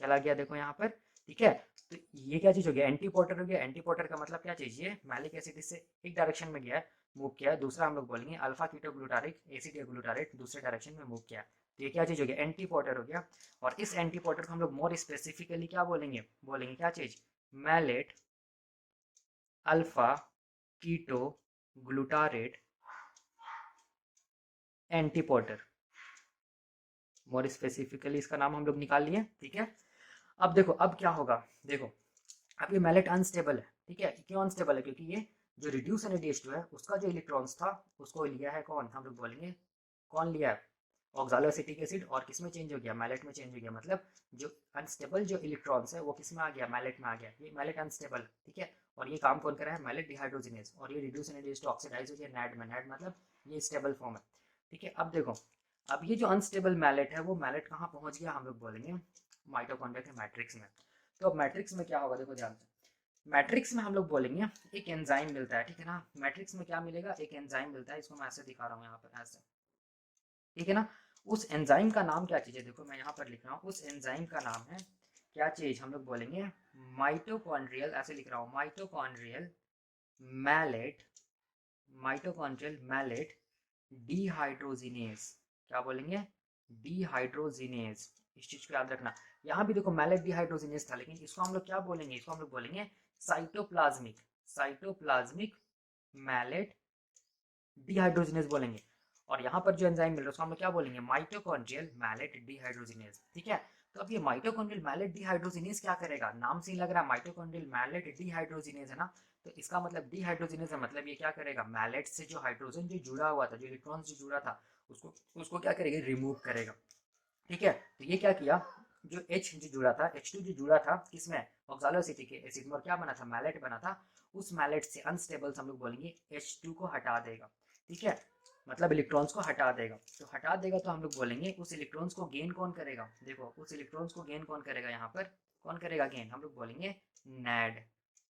चला गया देखो यहाँ पर, ठीक है। तो ये क्या चीज हो गया एंटीपोर्टर हो गया, एंटीपोर्टर का मतलब क्या चीज ये मैलिक एसिड से एक डायरेक्शन में गया है मूव किया है, दूसरा हम लोग बोलेंगे अल्फा कीटो ग्लूटारिक एसिड या ग्लूटारेट दूसरे डायरेक्शन में मूव किया है। तो ये क्या चीज हो गया एंटीपोर्टर हो गया। और इस एंटीपोर्टर को हम लोग मोर स्पेसिफिकली क्या बोलेंगे, बोलेंगे क्या चीज malate alpha keto glutarate antiporter, more specifically इसका नाम हम लोग निकाल लिए, ठीक है। अब देखो अब क्या होगा, देखो अब ये मैलेट अनस्टेबल है, ठीक है। क्यों अनस्टेबल है, क्योंकि ये जो रिड्यूस NaDH2 है उसका जो इलेक्ट्रॉन्स था उसको लिया है कौन, हम लोग बोलेंगे कौन लिया है ऑक्सालो एसिटिक एसिड, और किस में चेंज हो गया मैलेट में चेंज हो गया, मतलब जो अनस्टेबल जो इलेक्ट्रॉन्स है वो किस में आ गया मैलेट में आ गया, ये मैलेट अनस्टेबल, ठीक है। और ये काम कौन कर रहा है मैलेट डिहाइड्रोजिनेज, और ये रिड्यूस NaDH2 ऑक्सीडाइज हो गया नैड में, नैड मतलब ये स्टेबल फॉर्म है, ठीक है। अब देखो अब ये जो अनस्टेबल मैलेट है वो मैलेट कहाँ पहुंच गया हम लोग बोलेंगे माइटोकॉन्ड्रिया के मैट्रिक्स में। तो अब मैट्रिक्स में क्या होगा देखो ध्यान से, मैट्रिक्स में हम लोग बोलेंगे एक एंजाइम मिलता है, ठीक है ना। मैट्रिक्स में क्या मिलेगा एक एंजाइम मिलता है, इसको मैं ऐसे दिखा रहा हूँ यहाँ पर ऐसे, ठीक है ना। उस एंजाइम का नाम क्या चीज़ है, देखो मैं यहाँ पर लिख रहा हूँ उस एंजाइम का नाम है क्या चीज़, हम लोग बोलेंगे माइटोकॉन्ड्रियल, ऐसे लिख रहा हूँ mitochondrial malate, mitochondrial malate dehydrogenase, क्या बोलेंगे डिहाइड्रोजिनेज, इस चीज को याद रखना। यहाँ भी देखो मैलेट डिहाइड्रोजिनेज था, लेकिन इसको हम लोग क्या बोलेंगे, इसको हम लोग बोलेंगे साइटोप्लाज्मिक, साइटोप्लाज्मिक मैलेट डिहाइड्रोजिनेज बोलेंगे। और यहाँ पर जो एंजाइम मिल रहा है उसको हम लोग क्या बोलेंगे माइटोकॉन्ड्रियल मैलेट डिहाइड्रोजिनेज, ठीक है। तो अब ये माइटोकॉन्ड्रियल मैलेट डिहाइड्रोजिनेज क्या करेगा, नाम से ही लग रहा है माइटोकॉन्ड्रियल मैलेट डिहाइड्रोजिनेज है ना, तो इसका मतलब डिहाइड्रोजिनेज है, मतलब ये क्या करेगा मैलेट से जो हाइड्रोजन जो जुड़ा हुआ था, जो इलेक्ट्रॉन जो जुड़ा था उसको उसको क्या करेगा रिमूव करेगा, ठीक है। तो ये क्या किया जो H जो जुड़ा था H2 जो जुड़ा था किसमें ऑक्सालो एसिटिक एसिड में, और क्या बना था मैलेट बना था, उस मैलेट से अनस्टेबल से हम लोग बोलेंगे H2 को हटा देगा, ठीक है, मतलब इलेक्ट्रॉन्स को हटा देगा। तो हटा देगा तो हम लोग बोलेंगे उस इलेक्ट्रॉन्स को गेन कौन करेगा, देखो उस इलेक्ट्रॉन्स को गेन कौन करेगा, यहाँ पर कौन करेगा गेन, हम लोग बोलेंगे नैड।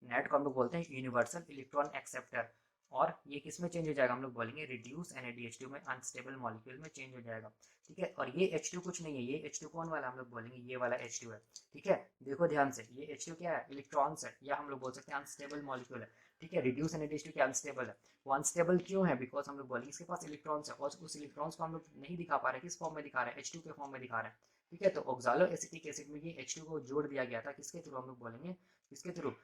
नैड को हम लोग बोलते हैं यूनिवर्सल इलेक्ट्रॉन एक्सेप्टर। और ये किस में चेंज हो जाएगा, हम लोग बोलेंगे रिड्यूस NaDH2 में, अनस्टेबल मॉलिक्यूल में चेंज हो जाएगा, ठीक है। और ये H2 कुछ नहीं है, ये H2 कौन वाला, हम लोग बोलेंगे ये वाला H2 है, ठीक है। देखो ध्यान से, ये H2 क्या है, इलेक्ट्रॉन्स है, या हम लोग बोल सकते हैं अनस्टेबल मॉलिक्यूल है, ठीक है। रिड्यूस NaDH2 क्या अनस्टेबल है, वो अनस्टेबल क्यों है, बिकॉज हम लोग बोलेंगे इसके पास इलेक्ट्रॉन्स है, और उस इलेक्ट्रॉन्स को हम लोग नहीं दिखा पा रहे, किस फॉर्म में दिखा रहे हैं, H2 के फॉर्म में दिखा रहे हैं, ठीक है। तो ऑक्सालो एसिटिक एसिड में ये H2 को जोड़ दिया गया था, किसके थ्रू, हम लोग बोलेंगे किसके थ्रू,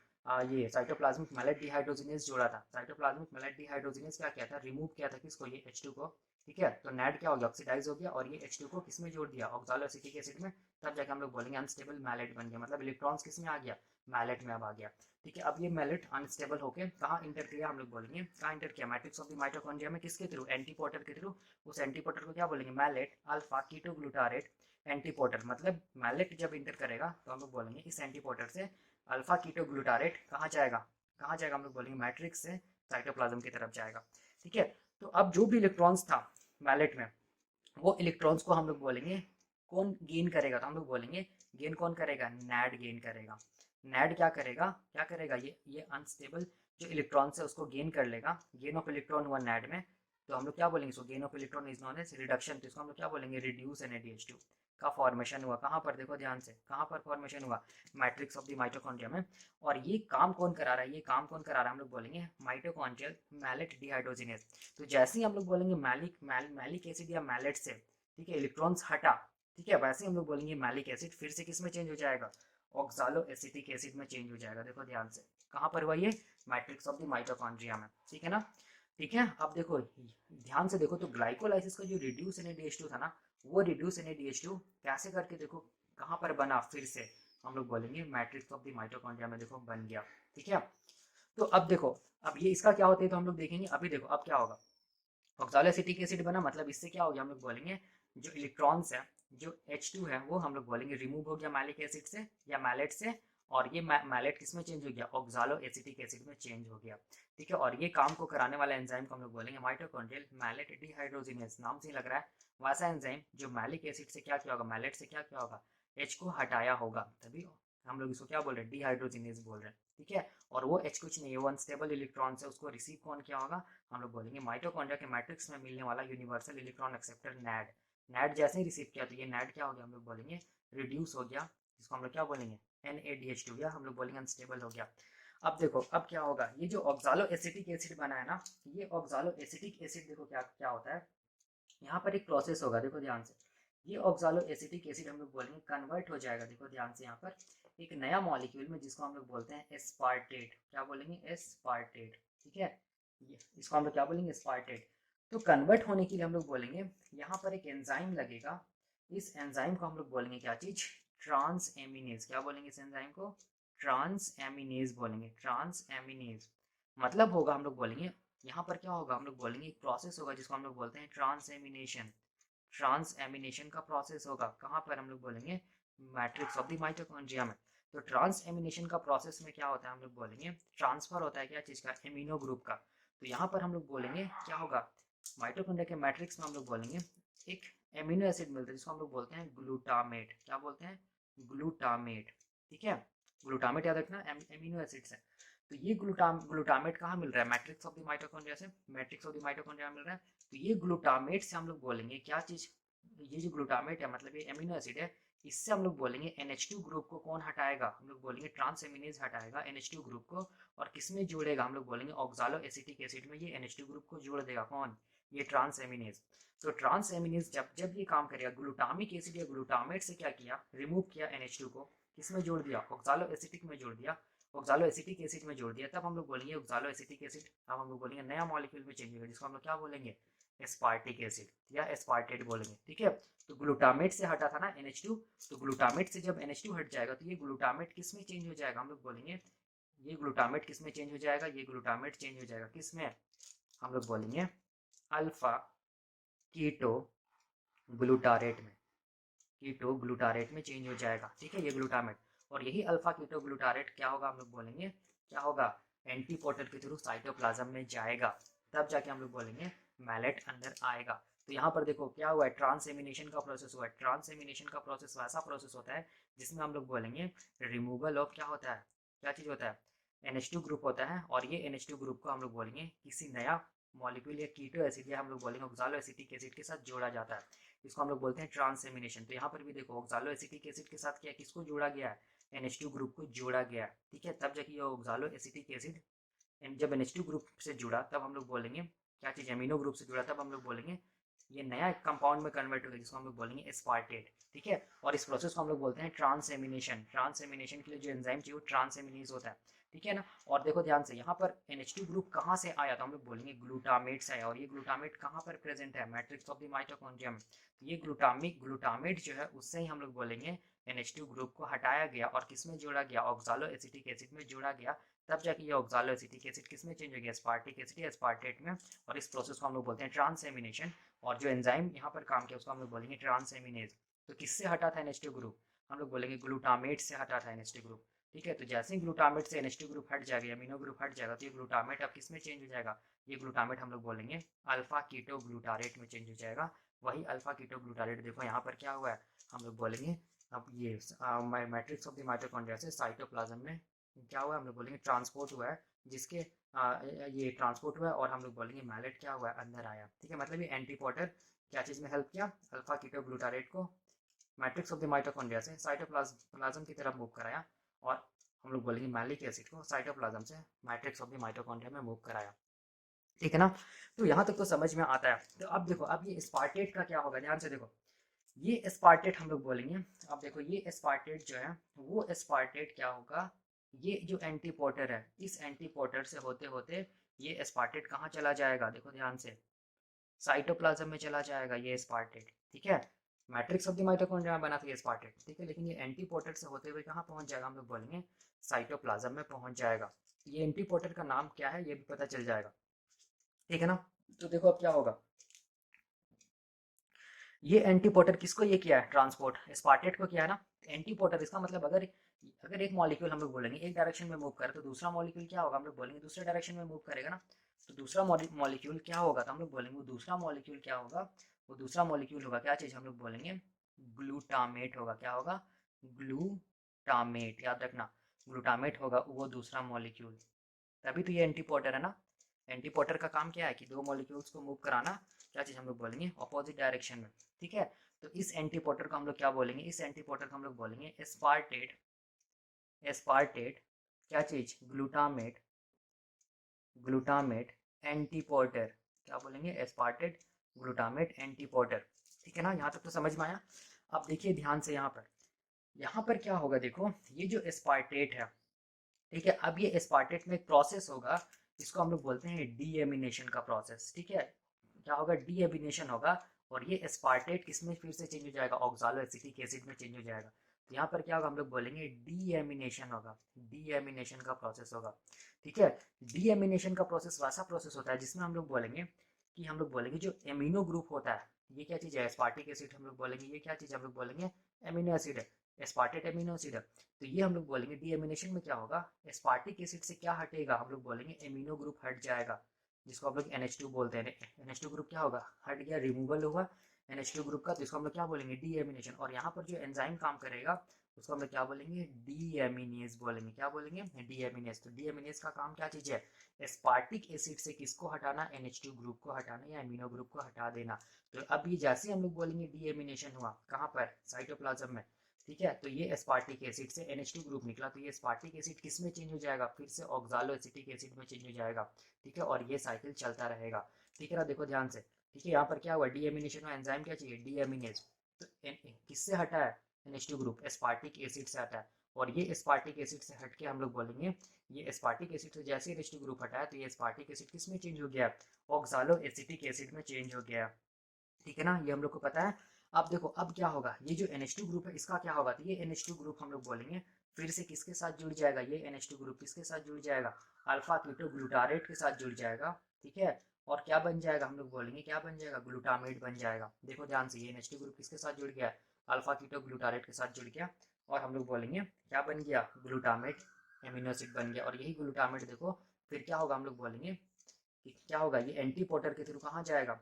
ये साइटोप्लाज्मिक मैलेट डिहाइड्रोजिनेज जोड़ा था। साइटोप्लाज्मिक मैलेट डिहाइड्रोजिनेज क्या किया था, रिमूव किया था किसको, ये H2 को, ठीक है। तो नैड क्या हो गया, ऑक्सीडाइज हो गया, और ये H2 को किसमें जोड़ दिया, ऑक्सालो एसिटिक एसिड में, तब जाके हम लोग बोलेंगे अनस्टेबल मैलेट बन गया, मतलब इलेक्ट्रॉन्स किसमें आ गया, मैलेट में अब आ गया, ठीक है। अब ये मैलेट अनस्टेबल होकर कहाँ इंटर किया, हम लोग बोलेंगे कहाँ इंटर किया, मैट्रिक्स ऑफ द माइटोकॉन्ड्रिया में, किसके थ्रू, एंटीपोटर के थ्रू। उस एंटीपोटर को क्या बोलेंगे, मैलेट अल्फा कीटोग्लूटारेट एंटीपोटर, मतलब मैलेट जब इंटर करेगा तो हम लोग बोलेंगे इस एंटीपोटर से अल्फा कीटोग्लूटारेट कहाँ जाएगा, कहाँ जाएगा, हम लोग बोलेंगे मैट्रिक्स से साइटोप्लाज्म की तरफ जाएगा, ठीक है। तो अब जो भी इलेक्ट्रॉन्स था मैलेट में, वो इलेक्ट्रॉन्स को हम लोग बोलेंगे कौन गेन करेगा, तो हम लोग बोलेंगे गेन कौन करेगा, नैड गेन करेगा। नैड क्या करेगा, क्या करेगा, ये अनस्टेबल जो इलेक्ट्रॉन्स है उसको गेन कर लेगा, गेन ऑफ इलेक्ट्रॉन हुआ नैड में, तो हम लोग क्या बोलेंगे, इसको gain of electron is known as reduction, तो इसको हम लोग क्या बोलेंगे, रिड्यूस NaDH2 का फॉर्मेशन हुआ, कहाँ पर, देखो ध्यान से, कहाँ पर फॉर्मेशन हुआ, मैट्रिक्स ऑफ द माइटोकॉन्ड्रिया में। और ये काम कौन करा रहा है, ये काम कौन करा रहा है, हम लोग बोलेंगे माइटोकॉन्ड्रियल मैलेट डिहाइड्रोजिनेज। तो जैसे ही हम लोग बोलेंगे मैलिक एसिड या मैलेट से, ठीक है, इलेक्ट्रॉन्स हटा, ठीक है, वैसे हम लोग बोलेंगे मैलिक एसिड फिर से किस में चेंज हो जाएगा, ऑक्सालो एसिटिक एसिड में चेंज हो जाएगा। देखो ध्यान से, कहाँ पर हुआ ये, मैट्रिक्स ऑफ द माइटोकॉन्ड्रिया में, ठीक है ना, ठीक है। अब देखो ध्यान से देखो, तो ग्लाइकोलाइसिस का जो रिड्यूस NaDH2 था ना, वो रिड्यूस NaDH2 कैसे करके देखो कहाँ पर बना, फिर से हम लोग बोलेंगे मैट्रिक्स ऑफ द माइटोकॉन्ड्रिया में देखो बन गया, ठीक है। तो अब देखो, अब ये इसका क्या होता है तो हम लोग देखेंगे, अभी देखो अब क्या होगा, ऑक्सालो एसिटिक एसिड बना, मतलब इससे क्या हो गया, हम लोग बोलेंगे जो इलेक्ट्रॉन्स है, जो H2 है, वो हम लोग बोलेंगे रिमूव हो गया मैलिक एसिड से या मैलेट से, और ये मैलेट किस में चेंज हो गया, ऑक्सालो एसिटिक एसिड में चेंज हो गया, ठीक है। और ये काम को कराने वाला एंजाइम को हम लोग बोलेंगे माइटोकॉन्ड्रियल मैलेट डिहाइड्रोजिनेज, नाम से ही लग रहा है वैसा एंजाइम जो मैलिक एसिड से क्या किया होगा, मैलेट से क्या किया होगा, H को हटाया होगा, तभी हम लोग इसको क्या बोल रहे हैं, डिहाइड्रोजिनेज बोल रहे हैं, ठीक है। और वो H कुछ नहीं है, वो अनस्टेबल इलेक्ट्रॉन है, उसको रिसीव कौन किया होगा, हम लोग बोलेंगे माइटोकॉन्ड्रिया के मैट्रिक्स में मिलने वाला universal electron acceptor NAD. NAD जैसे ही रिसीव किया तो ये नैड क्या हो गया, हम लोग बोलेंगे रिड्यूस हो गया, जिसको हम लोग क्या बोलेंगे NaDH2, या हम लोग बोलेंगे अनस्टेबल हो गया। अब देखो अब क्या होगा, ये जो ऑक्सालो एसिटिक एसिड बना है ना, ये ऑक्सालो एसिटिक एसिड देखो क्या क्या होता है, यहाँ पर एक प्रोसेस होगा, देखो ध्यान से, ये ऑक्सालो एसिटिक एसिड हम लोग बोलेंगे कन्वर्ट हो जाएगा, देखो ध्यान से, यहाँ पर एक नया मॉलिक्यूल में जिसको हम लोग बोलते हैं एस्पार्टेट, क्या बोलेंगे, एस्पार्टेट, ठीक है, ये इसको हम लोग क्या बोलेंगे, एस्पार्टेट। तो कन्वर्ट होने के लिए हम लोग बोलेंगे यहाँ पर एक एंजाइम लगेगा, इस एंजाइम को हम लोग बोलेंगे क्या चीज, ट्रांस एमिनेज, क्या बोलेंगे इस एंजाइम को, ट्रांस एमिनेज बोलेंगे, ट्रांस एमिनेज, मतलब होगा हम लोग बोलेंगे यहाँ पर क्या होगा, हम लोग बोलेंगे एक प्रोसेस होगा जिसको हम लोग बोलते हैं ट्रांसएमिनेशन। ट्रांसएमिनेशन का प्रोसेस होगा कहाँ पर, हम लोग बोलेंगे मैट्रिक्स ऑफ द माइटोकॉन्ड्रिया में। तो ट्रांसएमिनेशन का प्रोसेस में क्या होता है, हम लोग बोलेंगे ट्रांसफर होता है क्या चीज का, एमिनो ग्रुप का। तो यहाँ पर हम लोग बोलेंगे क्या होगा, माइटोकॉन्ड्रिया के मैट्रिक्स में हम लोग बोलेंगे एक एमिनो एसिड मिलता है जिसको हम लोग बोलते हैं ग्लूटामेट, क्या बोलते हैं, ग्लूटामेट, ठीक है। ग्लूटामेट याद रखना एमिनो एसिड है। तो ये ग्लूटामेट कहाँ मिल रहा है, मैट्रिक्स ऑफ द माइटोकॉन्ड्रिया से, मैट्रिक्स ऑफ द माइटोकॉन्ड्रिया मिल रहा है। तो ये ग्लूटामेट से हम लोग बोलेंगे क्या चीज, ये जो ग्लूटामेट है मतलब ये एमिनो एसिड है, इससे हम लोग बोलेंगे NH2 ग्रुप को कौन हटाएगा, हम लोग बोलेंगे ट्रांसएमिनेज हटाएगा NH2 ग्रुप को, और किसमें जोड़ेगा, हम लोग बोलेंगे ऑक्सालो एसिटिक एसिड में ये NH2 ग्रुप को जोड़ देगा, कौन, ये ट्रांसएमिनेज। तो ट्रांसएमिनेज जब जब ये काम करेगा, ग्लूटामिक एसिड या ग्लूटामेट से क्या किया, रिमूव किया NH2 को, किसमें जोड़ दिया, ऑक्सालो एसिटिक में जोड़ दिया, ऑक्सालो एसिटिक एसिड में जोड़ दिया, तब हम लोग बोलेंगे ऑक्सालो एसिटिक एसिड, अब हम लोग बोलेंगे नया मॉलिक्यूल में चेंज होगा जिसको हम लोग क्या बोलेंगे, एस्पार्टिक एसिड या एस्पार्टेट बोलेंगे, ठीक है। तो ग्लूटामेट से हटा था ना NH2, तो ग्लूटामेट से जब NH2 हट जाएगा तो ये ग्लूटामेट किस में चेंज हो जाएगा, हम लोग बोलेंगे ये ग्लूटामेट किस में चेंज हो जाएगा, ये ग्लूटामेट चेंज हो जाएगा किस में, हम लोग बोलेंगे अल्फा कीटो ग्लूटारेट में, कीटो ग्लूटारेट में चेंज हो जाएगा, ठीक है, ये ग्लूटामेट। और यही अल्फा कीटो ग्लूटारेट क्या होगा, हम लोग बोलेंगे क्या होगा, एंटीपोटर के थ्रू साइटोप्लाज्म में जाएगा, तब जाके हम लोग बोलेंगे मैलेट अंदर आएगा। तो यहाँ पर देखो क्या हुआ है, ट्रांसएमिनेशन का प्रोसेस हुआ है। ट्रांसएमिनेशन का प्रोसेस वैसा प्रोसेस होता है जिसमें हम लोग बोलेंगे रिमूवल ऑफ क्या होता है, क्या चीज़ होता है, NH2 ग्रुप होता है, और ये NH2 ग्रुप को हम लोग बोलेंगे किसी नया मॉलिक्यूल या कीटो एसिड या हम लोग बोलेंगे ऑक्सालो एसिटिक एसिड के साथ जोड़ा जाता है। इसको हम लोग बोलते हैं ट्रांसएमिनेशन। तो यहाँ पर भी देखो ऑक्सालो एसिटिक एसिड के साथ क्या किसको जोड़ा गया है, NH2 ग्रुप को जोड़ा गया है, ठीक है। तब जाके ये ऑक्सालो एसिटिक एसिड जब NH2 ग्रुप से जुड़ा तब हम लोग बोलेंगे क्या चीज़, एमिनो ग्रुप से जुड़ा तब हम लोग बोलेंगे ये नया एक कंपाउंड में कन्वर्ट हो गया जिसको हम लोग बोलेंगे एस्पार्टेट, ठीक है। और इस प्रोसेस को हम लोग बोलते हैं ट्रांसएमिनेशन। ट्रांसएमिनेशन के लिए जो एंजाइम चाहिए वो ट्रांसएमिनेज होता है, ठीक है ना। और देखो ध्यान से यहाँ पर NH2 ग्रुप कहाँ से आया, तो हम लोग बोलेंगे ग्लूटामेट से आया, और ये ग्लूटामेट कहाँ पर प्रेजेंट है, मैट्रिक्स ऑफ द माइटोकॉन्ड्रियम। तो ये ग्लूटामेट जो है उससे ही हम लोग बोलेंगे NH2 ग्रुप को हटाया गया और किसमें जोड़ा गया, ऑक्सालो एसिटिक एसिड में जोड़ा गया, तब जाके ये ऑक्सालो एसिटिक एसिड किसमें चेंज हो गया, एस्पार्टिक एसिड या एस्पार्टेट में। और इस प्रोसेस को हम लोग बोलते हैं ट्रांसएमिनेशन। और जो एंजाइम यहाँ पर काम किया उसको हम लोग बोलेंगे ट्रांसएमिनेज। तो किससे हटा था NH2 ग्रुप, हम लोग बोलेंगे ग्लूटामेट से हटा था NH2 ग्रुप, ठीक है। तो जैसे ही ग्लूटामेट से NH2 ग्रुप हट जाएगा, अमीनो ग्रुप हट जाएगा, तो ये ग्लूटामेट अब किस में चेंज हो जाएगा, ये ग्लूटामेट हम लोग बोलेंगे अल्फा कीटो ग्लूटारेट में चेंज हो जाएगा। वही अल्फा कीटो ग्लूटारेट देखो यहाँ पर क्या हुआ है, हम लोग बोलेंगे अब ये मैट्रिक्स ऑफ द माइटोकॉन्ड्रिया से साइटोप्लाज्म में क्या हुआ है, हम लोग बोलेंगे ट्रांसपोर्ट हुआ है, जिसके ये ट्रांसपोर्ट हुआ है, और हम लोग बोलेंगे मैलेट क्या हुआ है, अंदर आया, ठीक है। मतलब ये एंटीपोटर क्या चीज़ में हेल्प किया, अल्फा कीटो ग्लूटारेट को मैट्रिक्स ऑफ द माइटोकॉन्ड्रिया से साइटोप्लाज्म की तरफ मूव कराया, और हम लोग बोलेंगे मैलिक एसिड को साइटोप्लाज्म से मैट्रिक्स ऑफ द माइटोकॉन्ड्रिया में मूव कराया, ठीक है ना। तो यहाँ तक तो समझ में आता है। तो अब देखो अब ये स्पार्टेट का क्या होगा, ध्यान से देखो, ये एस्पार्टेट हम लोग बोलेंगे। अब देखो ये एस्पार्टेट जो है वो एस्पार्टेट क्या होगा, ये जो एंटीपोटर है इस एंटीपोटर से होते होते ये एस्पार्टेट कहाँ चला जाएगा, देखो ध्यान से, साइटोप्लाज्म में चला जाएगा ये एस्पार्टेट, ठीक है। मैट्रिक्स ऑफ द माइटोकॉन्ड्रिया में बना था ये एस्पार्टेट, ठीक है, लेकिन ये एंटीपोटर से होते हुए कहाँ पहुंच जाएगा, हम लोग बोलेंगे साइटोप्लाज्म में पहुंच जाएगा। ये एंटीपोटर का नाम क्या है ये भी पता चल जाएगा, ठीक है ना। तो देखो अब क्या होगा, ये एंटीपोटर किसको ये किया है, ट्रांसपोर्ट एस्पार्टेट को किया है ना। एंटीपोटर इसका मतलब अगर अगर एक मॉलिक्यूल हम लोग बोलेंगे एक डायरेक्शन में मूव करे तो दूसरा मॉलिक्यूल क्या होगा, हम लोग बोलेंगे दूसरे डायरेक्शन में मूव करेगा ना। तो दूसरा मॉलिक्यूल क्या होगा, तो हम लोग बोलेंगे वो दूसरा मॉलिक्यूल क्या होगा, वो दूसरा मॉलिक्यूल होगा क्या चीज़, हम लोग बोलेंगे ग्लूटामेट होगा, क्या होगा, ग्लूटामेट, याद रखना ग्लूटामेट होगा वो दूसरा मॉलिक्यूल। तभी तो ये एंटीपोटर है ना। एंटीपोटर का काम क्या है कि दो मॉलिक्यूल्स को मूव कराना, क्या चीज़ हम लोग बोलेंगे ऑपोजिट डायरेक्शन में, ठीक है। तो इस एंटीपोटर को हम लोग क्या बोलेंगे, इस एंटीपोटर को हम लोग बोलेंगे एस्पार्टेट। एस्पार्टेट क्या चीज़, ग्लूटामेट, ग्लूटामेट एंटीपोटर, क्या बोलेंगे एस्पार्टेट ग्लूटामेट एंटीपोटर, ठीक है ना। यहाँ तक तो समझ में आया। अब देखिए ध्यान से यहाँ पर क्या होगा, देखो ये जो एस्पार्टेट है, ठीक है, अब ये एस्पार्टेट में एक प्रोसेस होगा, इसको हम लोग बोलते हैं डीएमिनेशन का प्रोसेस, ठीक है। क्या होगा, डीएमिनेशन होगा, और ये एस्पार्टेट किसमें फिर से चेंज हो जाएगा, ऑक्सालो एसिटिक एसिड में चेंज हो जाएगा। तो यहाँ पर क्या होगा, हम लोग बोलेंगे डीएमिनेशन होगा, डीएमिनेशन का प्रोसेस होगा, ठीक है। डीएमिनेशन का प्रोसेस वैसा प्रोसेस होता है जिसमें हम लोग बोलेंगे कि हम लोग बोलेंगे जो एमिनो ग्रुप होता है, ये क्या चीज़ है, एस्पार्टिक एसिड हम लोग बोलेंगे, ये क्या चीज़ हम लोग बोलेंगे एमिनो एसिड है, एस्पार्टेट एमिनो एसिड है। तो ये हम लोग बोलेंगे डीएमिनेशन में क्या होगा, एस्पार्टिक एसिड से क्या हटेगा, हम लोग बोलेंगे एमिनो ग्रुप हट जाएगा, जिसको हम लोग NH2 बोलते हैं। NH2 ग्रुप क्या होगा, हट गया, रिमूवल होगा NH2 ग्रुप का, तो इसको हम लोग क्या बोलेंगे डीएमिनेशन। और यहाँ पर जो एंजाइम काम करेगा उसको हम लोग क्या बोलेंगे, डीएमिनेज बोलेंगे, क्या बोलेंगे डीएमिनेज। तो डीएमिनेज का काम क्या चीज़ है, एस्पार्टिक एसिड से किसको हटाना, NH2 ग्रुप को हटाना या एमिनो ग्रुप को हटा देना। तो अब ये जैसे हम लोग बोलेंगे डीएमिनेशन हुआ कहाँ पर, साइटोप्लाज्म में, ठीक है। तो ये एस्पार्टिक एसिड से NH2 ग्रुप निकला, तो ये एस्पार्टिक एसिड किस में चेंज हो जाएगा, फिर से ऑक्सालो एसिटिक एसिड में चेंज हो जाएगा, ठीक है। और ये साइकिल चलता रहेगा, ठीक है ना। देखो ध्यान से, ठीक है, यहाँ पर क्या हुआ, डीएमिनेशन में एंजाइम क्या चाहिए, डीएमिनेज। तो किससे हटा है, NH2 ग्रुप एस्पार्टिक एसिड से हटा है, और ये एस्पार्टिक एसिड से हट के हम लोग बोलेंगे ये एस्पार्टिक एसिड से जैसे NH2 ग्रुप हटाया तो ये एस्पार्टिक एसिड किस में चेंज हो गया, ऑक्सालो एसिटिक एसिड में चेंज हो गया, ठीक है ना। ये हम लोग को पता है। अब देखो अब क्या होगा, ये जो NH2 ग्रुप है इसका क्या होगा, तो ये NH2 ग्रुप हम लोग बोलेंगे फिर से किसके साथ जुड़ जाएगा, ये NH2 ग्रुप किसके साथ जुड़ जाएगा, अल्फा कीटो ग्लूटारेट के साथ जुड़ जाएगा, ठीक है। और क्या बन जाएगा, हम लोग बोलेंगे क्या बन जाएगा, ग्लूटामेट बन जाएगा। देखो ध्यान से, ये NH2 ग्रुप किसके साथ जुड़ गया, अल्फा कीटो ग्लूटारेट के साथ जुड़ गया, और हम लोग बोलेंगे क्या बन गया, ग्लूटामेट एमिनो एसिड बन गया। और यही ग्लूटामेट देखो फिर क्या होगा, हम लोग बोलेंगे कि क्या होगा, ये एंटीपोटर के थ्रू कहाँ जाएगा,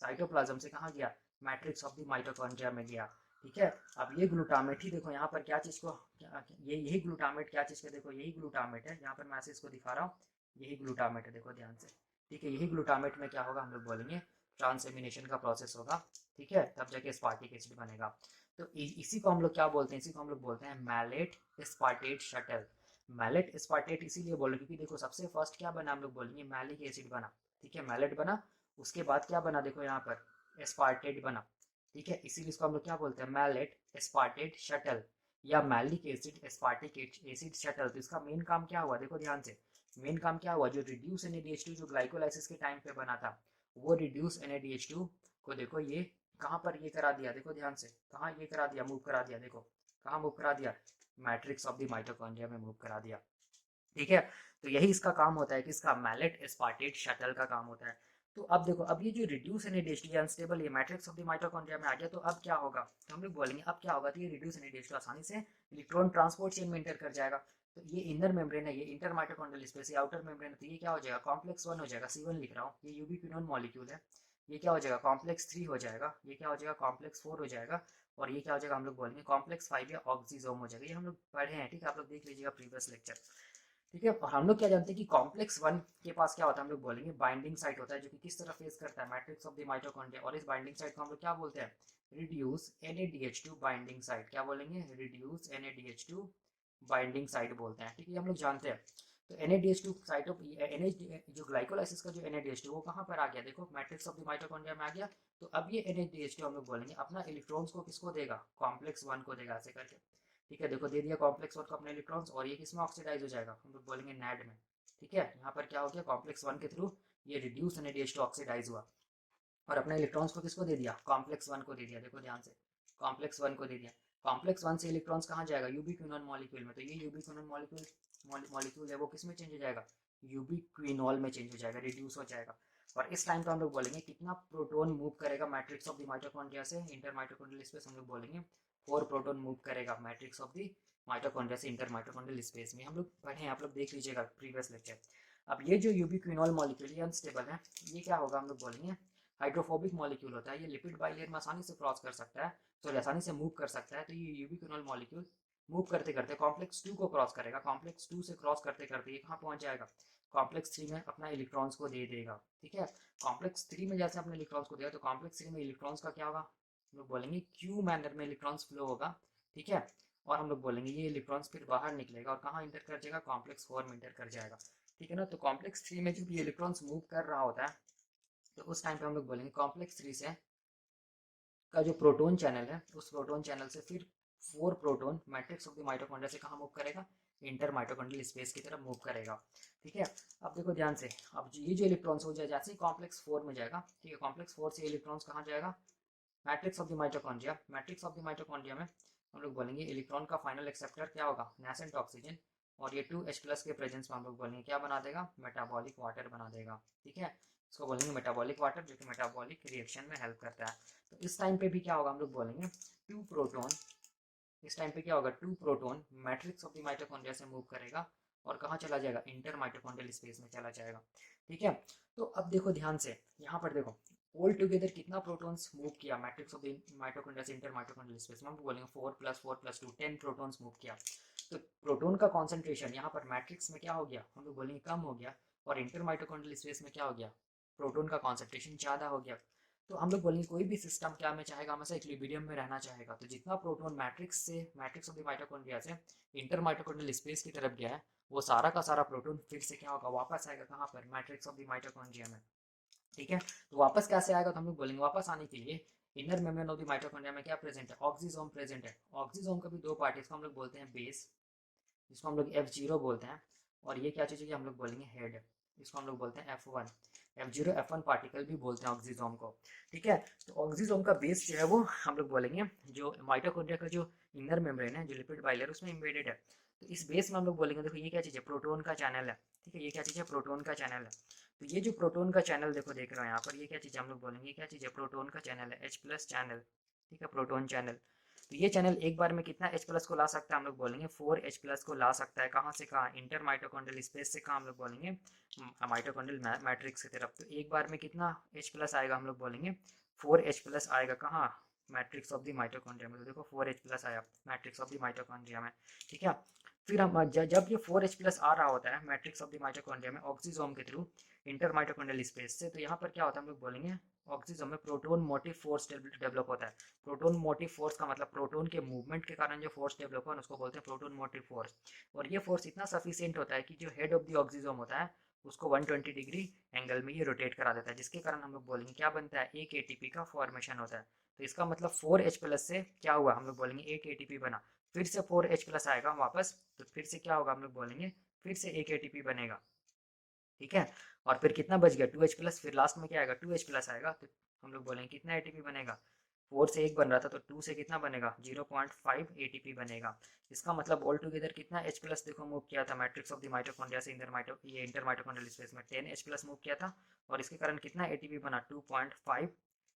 साइटोप्लाज्म से कहाँ गया, मैट्रिक्स ऑफ द माइटोकॉन्ड्रिया में गया। ठीक है, अब ये ग्लूटामेट ही देखो यहाँ पर क्या चीज़ को, ये यही ग्लूटामेट क्या चीज़ का, देखो यही ग्लूटामेट है, यहाँ पर मैं इसको दिखा रहा हूँ, यही ग्लूटामेट है, देखो ध्यान से। ठीक है, यही ग्लूटामेट में क्या होगा, हम लोग बोलेंगे ट्रांसएमिनेशन का प्रोसेस होगा। ठीक है, तब जाके एस्पार्टिक एसिड बनेगा। तो इसी को हम लोग क्या बोलते हैं, इसी को हम लोग बोलते हैं malate aspartate shuttle. Malate aspartate इसीलिए बोल रहे क्योंकि देखो सबसे फर्स्ट क्या बना, हम लोग बोलेंगे मैलिक एसिड बना। ठीक है, मैलेट बना, उसके बाद क्या बना, देखो यहाँ पर एस्पार्टेट बना। ठीक है, इसीलिए इसको हम लोग क्या बोलते हैं, मैलेट एस्पार्टेट शटल या malic acid aspartic acid shuttle. तो इसका मेन काम क्या हुआ, देखो ध्यान से, मेन काम क्या हुआ, जो रिड्यूस NADH2 जो ग्लाइकोलाइसिस के टाइम पे बना था, वो रिड्यूस NADH2 को देखो ये कहाँ पर ये करा दिया, देखो ध्यान से, कहाँ ये करा दिया, मूव करा दिया, देखो कहाँ मूव करा दिया, मैट्रिक्स ऑफ द माइटोकॉन्ड्रिया में मूव करा दिया। ठीक है, तो यही इसका काम होता है कि इसका मैलेट एस्पार्टेट शटल का काम होता है। तो अब देखो, अब ये जो रिड्यूस NADH2 अनस्टेबल, ये मैट्रिक्स ऑफ द माइटोकॉन्ड्रिया में आ गया, तो अब क्या होगा, तो हम लोग बोलेंगे अब क्या होगा, तो ये रिड्यूस NADH2 आसानी से इलेक्ट्रॉन ट्रांसपोर्ट चेन में इंटर कर जाएगा। तो ये इनर मेम्ब्रेन है, ये इंटर माइटोकॉन्ड्रियल स्पेस, ये आउटर मेम्ब्रेन है, तो ये क्या हो जाएगा, कॉम्प्लेक्स 1 हो जाएगा, C1 लिख रहा हूँ, ये यूबिक्विनोन मॉलिक्यूल है। ये क्या हो जाएगा, कॉम्प्लेक्स 3 हो जाएगा, ये क्या हो जाएगा, कॉम्प्लेक्स 4 हो जाएगा, और ये क्या हो जाएगा, हम लोग बोलेंगे कॉम्प्लेक्स 5 या ऑक्सीजोम हो जाएगा। ये हम लोग पढ़े हैं, ठीक है, आप लोग देख लीजिएगा प्रीवियस लेक्चर। ठीक है, और हम लोग क्या जानते हैं कि कॉम्प्लेक्स 1 के पास क्या होता है, हम लोग बोलेंगे बाइंडिंग साइट होता है, जो कि किस तरह फेस करता है, मैट्रिक्स ऑफ द माइटोकॉन्ड्रिया, और इस बाइंडिंग साइट को हम लोग क्या बोलते हैं, रिड्यूस NADH2 बाइंडिंग साइट। क्या बोलेंगे, रिड्यूस NADH2 बाइंडिंग साइट बोलते हैं। ठीक है, हम लोग जानते हैं। तो NADH2 साइट ऑफ जो ग्लाइकोलाइसिस का जो NADH2 वो कहाँ पर आ गया, देखो मैट्रिक्स ऑफ द माइटोकॉन्ड्रिया में आ गया। तो अब ये NADH2 हम लोग बोलेंगे अपना इलेक्ट्रॉन्स को किसको देगा, कॉम्प्लेक्स 1 को देगा, ऐसे करके। ठीक है, देखो दे दिया कॉम्प्लेक्स 1 को अपने इलेक्ट्रॉन्स, और ये किसमें ऑक्सीडाइज हो जाएगा, हम लोग बोलेंगे NAD में। ठीक है, यहाँ पर क्या हो गया, कॉम्प्लेक्स 1 के थ्रू ये रिड्यूस NADH2 ऑक्सीडाइज हुआ, और अपने इलेक्ट्रॉन्स को किसको दे दिया, कॉम्प्लेक्स 1 को दे दिया, देखो ध्यान से, कॉम्प्लेक्स 1 को दे दिया। कॉम्प्लेक्स 1 से इलेक्ट्रॉन्स कहाँ जाएगा, यूबिक्विनोन मॉलिक्यूल में, तो ये यूबिक्विनोन मॉलिक्यूल है वो किस में चेंज हो जाएगा, यूबिक्विनोल में चेंज हो जाएगा, रिड्यूस हो जाएगा। और इस टाइम पे हम लोग बोलेंगे कितना प्रोटॉन मूव करेगा मैट्रिक्स ऑफ द माइटोकॉन्ड्रिया से इंटर माइटोकॉन्ड्रियल स्पेस, हम लोग बोलेंगे 4 प्रोटॉन मूव करेगा मैट्रिक्स ऑफ द माइटोकॉन्ड्रिया से इंटर माइटोकॉन्ड्रियल स्पेस में। हम लोग पढ़े हैं, आप लोग देख लीजिएगा प्रीवियस लेक्चर। अब ये जो यूबिक्विनोल मॉलिक्यूल ये अनस्टेबल है, ये क्या होगा, हम लोग बोलेंगे हाइड्रोफोबिक मॉलिक्यूल होता है, ये लिपिड बाइलेयर में आसानी से क्रॉस कर सकता है, सॉरी आसानी से मूव कर सकता है। तो ये यूबिक्विनोल मॉलिक्यूल मूव करते करते कॉम्प्लेक्स 2 को क्रॉस करेगा, कॉम्प्लेक्स 2 से क्रॉस करते करते ये कहाँ पहुंच जाएगा, कॉम्प्लेक्स 3 में अपना इलेक्ट्रॉन्स को दे देगा। ठीक है, कॉम्प्लेक्स 3 में जैसे अपने इलेक्ट्रॉन्स को देगा, तो कॉम्प्लेक्स 3 में इलेक्ट्रॉन्स का क्या होगा, हम लोग बोलेंगे क्यू मैनर में इलेक्ट्रॉन्स फ्लो होगा। ठीक है, और हम लोग बोलेंगे ये इलेक्ट्रॉन्स फिर बाहर निकलेगा और कहाँ इंटर कर जाएगा, कॉम्प्लेक्स 4 में इंटर कर जाएगा। ठीक है ना, तो कॉम्प्लेक्स 3 में जब ये इलेक्ट्रॉन्स मूव कर रहा होता है, तो उस टाइम पे हम लोग बोलेंगे कॉम्प्लेक्स 3 से का जो प्रोटॉन चैनल है, उस प्रोटॉन चैनल से फिर 4 proton matrix of the mitochondria से कहाँ मूव करेगा, इंटर माइटोकॉन्ड्रियल स्पेस की तरफ मूव करेगा। ठीक है, अब देखो ध्यान से, अब ये जो इलेक्ट्रॉन्स हो जाए जैसे ही कॉम्प्लेक्स 4 में जाएगा, ठीक है, कॉम्प्लेक्स 4 से इलेक्ट्रॉन्स कहाँ जाएगा, matrix of the mitochondria, matrix of the mitochondria में हम लोग बोलेंगे इलेक्ट्रॉन का फाइनल एक्सेप्टर क्या होगा, नेसेंट ऑक्सीजन, और ये 2H+ के प्रेजेंस में हम लोग बोलेंगे क्या बना देगा, मेटाबॉलिक वाटर बना देगा। ठीक है, इसको बोलेंगे मेटाबॉलिक वाटर, जो कि मेटाबॉलिक रिएक्शन में हेल्प करता है। तो इस टाइम पे भी क्या होगा, हम लोग बोलेंगे 2 प्रोटॉन, इस टाइम पे क्या होगा, 2 proton matrix of the mitochondria से मूव करेगा और कहाँ चला जाएगा, इंटर माइटोकॉन्ड्रियल स्पेस में चला जाएगा। ठीक है, तो अब देखो ध्यान से, यहाँ पर देखो ऑल टुगेदर कितना प्रोटॉन्स मूव किया मैट्रिक्स ऑफ द माइटोकॉन्ड्रिया से इंटर माइटोकॉन्ड्रियल स्पेस में, हम बोलेंगे 4 + 4 + 2 10 प्रोटॉन्स मूव किया। तो प्रोटॉन का कॉन्सेंट्रेशन यहाँ पर मैट्रिक्स में क्या हो गया, हम लोग बोलेंगे कम हो गया, और इंटर माइटोकॉन्ड्रियल स्पेस में क्या हो गया, प्रोटॉन का कॉन्सेंट्रेशन ज़्यादा हो गया। तो हम लोग बोलेंगे कोई भी सिस्टम क्या में चाहेगा, हमेशा इक्विलिब्रियम में रहना चाहेगा। तो जितना proton matrix of the mitochondria से इंटर माइटोकॉन्ड्रियल स्पेस की तरफ गया है, वो सारा का सारा प्रोटॉन फिर से क्या होगा, वापस आएगा कहाँ पर, मैट्रिक्स ऑफ द माइटोकॉन्ड्रिया में। ठीक है, तो वापस कैसे आएगा, तो हम लोग बोलेंगे वापस आने के लिए inner membrane of the mitochondria में क्या प्रेजेंट है, ऑक्सीजोम प्रेजेंट है। ऑक्सीजोम का भी 2 पार्ट है, इसको हम लोग बोलते हैं बेस, जिसको हम लोग F0 बोलते हैं, और ये क्या चीज़ है, हम लोग बोलेंगे हेड, इसको हम लोग बोलते हैं F1, F0 F1 पार्टिकल भी बोलते हैं ऑक्सीजोम को। ठीक है, तो ऑक्सीजोम का बेस जो है वो हम लोग बोलेंगे जो माइटोकॉन्ड्रिया का जो इनर मेम्ब्रेन है, जो लिपिड बाइलेयर उसमें इम्बेडेड है, तो इस बेस में हम लोग बोलेंगे देखो ये क्या चीज़ है, प्रोटोन का चैनल है। ठीक है, ये क्या चीज़ है, प्रोटोन का चैनल है। तो ये जो प्रोटोन का चैनल देखो देख रहे हो यहाँ पर, ये क्या चीज़ है, हम लोग बोलेंगे क्या चीज़ है, प्रोटोन का चैनल है, H+ चैनल। ठीक है, प्रोटोन चैनल। तो ये चैनल एक बार में कितना H प्लस को ला सकता है, हम लोग बोलेंगे 4H प्लस को ला सकता है। कहाँ से कहाँ, इंटर माइटोकॉन्ड्रियल स्पेस से कहाँ, हम लोग बोलेंगे माइटोकॉन्ड्रियल मैट्रिक्स की तरफ। तो एक बार में कितना H प्लस आएगा, हम लोग बोलेंगे 4H प्लस आएगा। कहाँ, मैट्रिक्स ऑफ द माइटोकॉन्ड्रिया में। तो देखो 4H प्लस आया मैट्रिक्स ऑफ द माइटोकॉन्ड्रिया में, ठीक है। फिर हम जब ये 4H प्लस आ रहा होता है मैट्रिक्स ऑफ द माइटोकॉन्ड्रिया में ऑक्सीजोम के थ्रू इंटर माइटोकॉन्ड्रियल स्पेस से, तो यहाँ पर क्या होता है, हम लोग बोलेंगे ऑक्सीजोम में प्रोटोन मोटिव फोर्स डेवलप होता है। प्रोटोन मोटिव फोर्स का मतलब प्रोटोन के मूवमेंट के कारण जो फोर्स डेवलप हो उसको बोलते हैं प्रोटोन मोटिव फोर्स। और ये फोर्स इतना सफिशिएंट होता है कि जो हेड ऑफ द ऑक्सीजोम होता है उसको 120 डिग्री एंगल में ये रोटेट करा देता है, जिसके कारण हम लोग बोलेंगे क्या बनता है, एक एटीपी का फॉर्मेशन होता है। तो इसका मतलब 4H प्लस से क्या हुआ, हम लोग बोलेंगे एक एटीपी बना। फिर से 4H प्लस आएगा वापस, तो फिर से क्या होगा, हम लोग बोलेंगे फिर से एक एटीपी बनेगा, ठीक है। और फिर कितना बच गया 2H प्लस, फिर लास्ट में क्या आएगा 2H प्लस आएगा, तो हम लोग बोलेंगे कितना एटीपी बनेगा, 4 से 1 बन रहा था तो 2 से कितना बनेगा 0.5 एटीपी बनेगा। इसका मतलब ऑल टुगेदर कितना H प्लस देखो मूव किया था मैट्रिक्स ऑफ द माइटोकॉन्ड्रिया से इंटर माइटोकॉन्ड्रियल स्पेस में 10H प्लस मूव किया था, और इसके कारण कितना एटीपी बना 2.5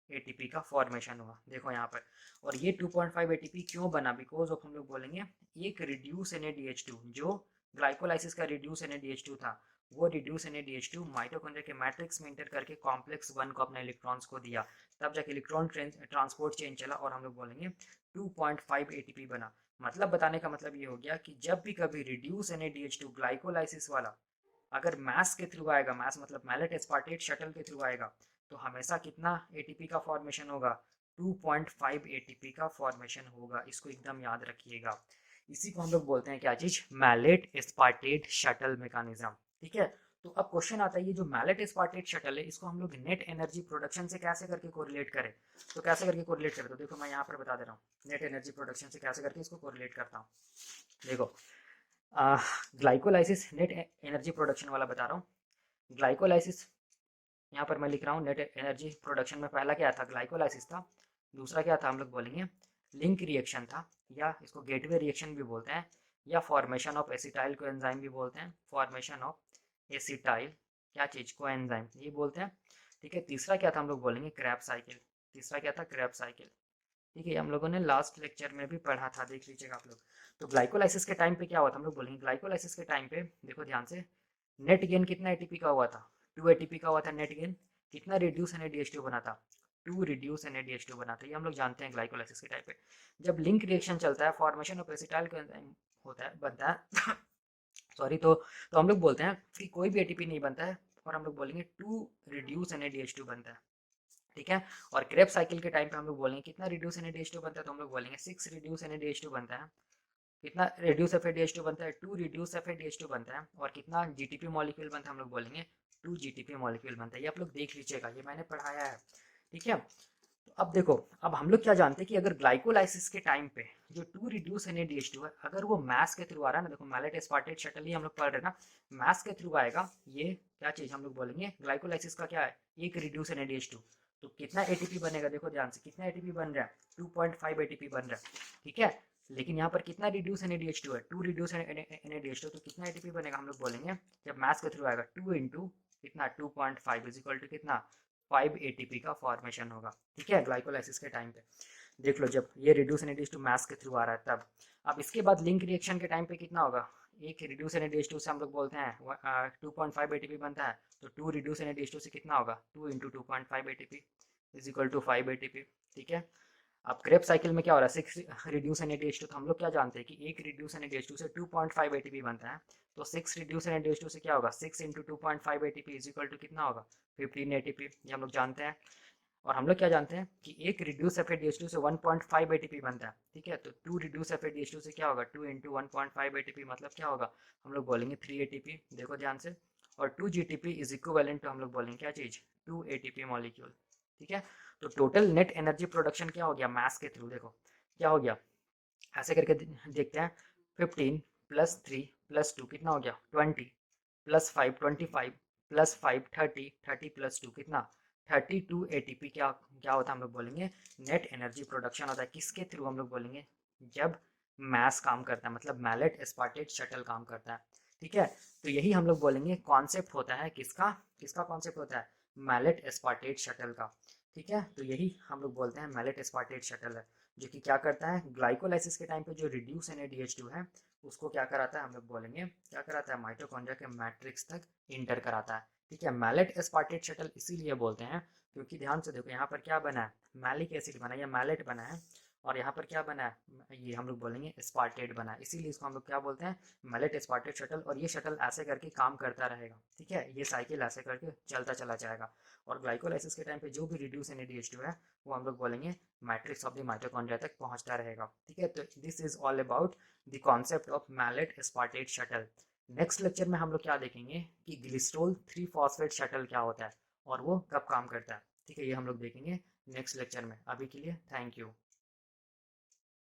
एटीपी का फॉर्मेशन हुआ, देखो यहाँ पर। और ये 2.5 एटीपी क्यों बना, बिकॉज ऑफ हम लोग बोलेंगे एक रिड्यूस NADH2 जो ग्लाइकोलाइसिस का रिड्यूस NADH2 था, वो रिड्यूस NADH2 माइटोकॉन्ड्रिया के मैट्रिक्स में इंटर करके कॉम्प्लेक्स 1 को अपने इलेक्ट्रॉन्स को दिया, तब जाके इलेक्ट्रॉन ट्रांसपोर्ट चेन चला और हम लोग बोलेंगे 2.5 एटीपी बना। मतलब बताने का मतलब ये हो गया कि जब भी कभी रिड्यूस NADH2 ग्लाइकोलाइसिस वाला अगर मैस के थ्रू आएगा, मैस मतलब मैलेट एस्पार्टेट शटल के थ्रू आएगा, तो हमेशा कितना एटीपी का फॉर्मेशन होगा, 2.5 एटीपी का फॉर्मेशन होगा। इसको एकदम याद रखिएगा। इसी को हम लोग बोलते हैं क्या चीज, मैलेट एस्पार्टेट शटल मैकेनिज्म, ठीक है। तो अब क्वेश्चन आता है, ये जो मैलेट एस्पार्टेट शटल है इसको हम लोग नेट एनर्जी प्रोडक्शन से कैसे करके कोरिलेट करें। तो कैसे करके कोरिलेट करें, तो देखो मैं यहाँ पर बता दे रहा हूँ नेट एनर्जी प्रोडक्शन से कैसे करके इसको कोरिलेट करता हूँ। देखो ग्लाइकोलाइसिस नेट एनर्जी प्रोडक्शन वाला बता रहा हूँ। ग्लाइकोलाइसिस यहाँ पर मैं लिख रहा हूँ नेट एनर्जी प्रोडक्शन में पहला क्या था, ग्लाइकोलाइसिस था। दूसरा क्या था, हम लोग बोलेंगे लिंक रिएक्शन था, या इसको गेटवे रिएक्शन भी बोलते हैं, या फॉर्मेशन ऑफ एसिटाइल कोएंजाइम भी बोलते हैं, फॉर्मेशन ऑफ एसिटाइल क्या चीज कोएंजाइम ये बोलते हैं, ठीक है। तीसरा क्या था, हम लोग बोलेंगे क्रैब साइकिल। तीसरा क्या था, क्रैब साइकिल, ठीक है। हम लोगों ने लास्ट लेक्चर में भी पढ़ा था, देख लीजिएगा आप लोग। तो ग्लाइकोलाइसिस के टाइम पे क्या हुआ था, हम लोग बोलेंगे ग्लाइकोलाइसिस के टाइम पे देखो ध्यान से, नेट गेन कितना एटीपी का हुआ था, 2 एटीपी का हुआ था नेट गेन। कितना रिड्यूस NADH2 बना था, 2 रिड्यूस NADH2 बना था। ये हम लोग जानते हैं ग्लाइकोलाइसिस के टाइम पे जब लिंक रिएक्शन चलता है, फॉर्मेशन ऑफ एसिटाइल कोएंजाइम होता है, बनता है सॉरी, तो हम लोग बोलते हैं कि कोई भी एटीपी नहीं बनता है, और हम लोग बोलेंगे 2 रिड्यूस NADH2 बनता है, ठीक है। और क्रेब साइकिल के टाइम पे हम लोग बोलेंगे कितना रिड्यूस NADH2 बनता है, तो हम लोग बोलेंगे 6 रिड्यूस NADH2 बनता है। कितना रिड्यूस FADH2 बनता है, 2 रिड्यूस FADH2 बनता है। और कितना जीटीपी मॉलिक्यूल बनता है, हम लोग बोलेंगे 2 जीटीपी मॉलिक्यूल बनता है। ये आप लोग देख लीजिएगा, ये मैंने पढ़ाया है, ठीक है। तो अब देखो, अब हम लोग क्या जानते हैं कि अगर ग्लाइकोलाइसिस के टाइम पे जो 2 रिड्यूस NADH2 है, अगर वो मैस के थ्रू आ रहा है ना, देखो मैलेट एस्पार्टेट शटल ही हम लोग पढ़ रहे हैं ना, मैस के थ्रू आएगा, ये क्या चीज हम लोग बोलेंगे ग्लाइकोलाइसिस का क्या है, एक रिड्यूस NADH2। तो कितना एटीपी बनेगा, देखो ध्यान से कितना एटीपी बन रहा है, 2.5 एटीपी बन रहा है, ठीक है। लेकिन यहाँ पर कितना रिड्यूस NADH2 है, 2 रिड्यूस NADH2, तो कितना एटीपी बनेगा, हम लोग बोलेंगे जब मैस के थ्रू आएगा 2 इंटू कितना 2.5 इज इक्वल टू कितना 5 एटीपी का फॉर्मेशन होगा, ठीक है। ग्लाइकोलाइसिस के टाइम पे देख लो जब ये रिड्यूस NADH2 मैस के थ्रू आ रहा है तब। अब इसके बाद लिंक रिएक्शन के टाइम पे कितना होगा, एक रिड्यूस NADH2 से हम लोग बोलते हैं 2.5 एटीपी बनता है, तो 2 रिड्यूस NADH2 से कितना होगा 2 into 2.5 ATP is equal to 5 ATP, ठीक है। अब क्रेब साइकिल में क्या हो रहा है, 6 रिड्यूस NADH2, तो हम लोग क्या जानते हैं कि एक रिड्यूस NADH2 से 2.5 एटीपी बनता है, तो 6 रिड्यूस NADH2 से क्या होगा 6 into 2.5 ATP is equal to कितना होगा 15 एटीपी, ये हम लोग जानते हैं। और हम लोग क्या जानते हैं कि एक रिड्यूस FADH2 से 1.5 एटीपी बनता है, ठीक है। तो 2 रिड्यूस FADH2 से क्या होगा 2 इंटू 1.5 एटीपी, मतलब क्या होगा हम लोग बोलेंगे 3 एटीपी, देखो ध्यान से। और 2 GTP इज इक्विवेलेंट टू हम लोग बोलेंगे क्या चीज 2 ATP मॉलिक्यूल, ठीक है। तो टोटल नेट एनर्जी प्रोडक्शन क्या हो गया मैस के थ्रू, देखो क्या हो गया, ऐसे करके देखते हैं 15 प्लस 3 प्लस 2 कितना हो गया 20 प्लस 5 25 प्लस 5 30 30 प्लस 2 कितना 32 एटीपी क्या क्या होता है हम लोग बोलेंगे नेट एनर्जी प्रोडक्शन होता है। किसके थ्रू हम लोग बोलेंगे, जब मैस काम करता है, मतलब मैलेट एस्पार्टेट शटल काम करता है, ठीक है। तो यही हम लोग बोलेंगे कॉन्सेप्ट होता है किसका, किसका कॉन्सेप्ट होता है मैलेट एस्पार्टेट शटल का, ठीक है, तो यही हम लोग बोलते हैं मैलेट एस्पार्टेट शटल है, जो कि क्या करता है ग्लाइकोलाइसिस के टाइम पे जो रिड्यूस NADH2 है उसको क्या कराता है, हम लोग बोलेंगे क्या कराता है, माइटोकॉन्ड्रिया के मैट्रिक्स तक इंटर कराता है। ठीक है, मैलेट एस्पार्टेट शटल इसीलिए बोलते हैं क्योंकि ध्यान से देखो यहाँ पर क्या बना है, मैलिक एसिड बना है या मैलेट बना है, और यहाँ पर क्या बना है, ये हम लोग बोलेंगे एस्पार्टेट बना है, इसीलिए इसको हम लोग क्या बोलते हैं, मैलेट एस्पार्टेट शटल। और ये शटल ऐसे करके काम करता रहेगा, ठीक है, ये साइकिल ऐसे करके चलता चला जाएगा। और ग्लाइकोलाइसिस के टाइम पे जो भी रिड्यूस NADH2 है वो हम लोग बोलेंगे मैट्रिक्स ऑफ द माइटोकॉन्ड्रिया तक पहुंचता रहेगा। ठीक है, तो this is all about the concept of malate aspartate shuttle. Next lecture में हम लोग क्या देखेंगे कि ग्लिसरॉल 3 फॉस्फेट शटल क्या होता है और वो कब काम करता है। ठीक है, ये हम लोग देखेंगे नेक्स्ट लेक्चर में। अभी के लिए थैंक यू।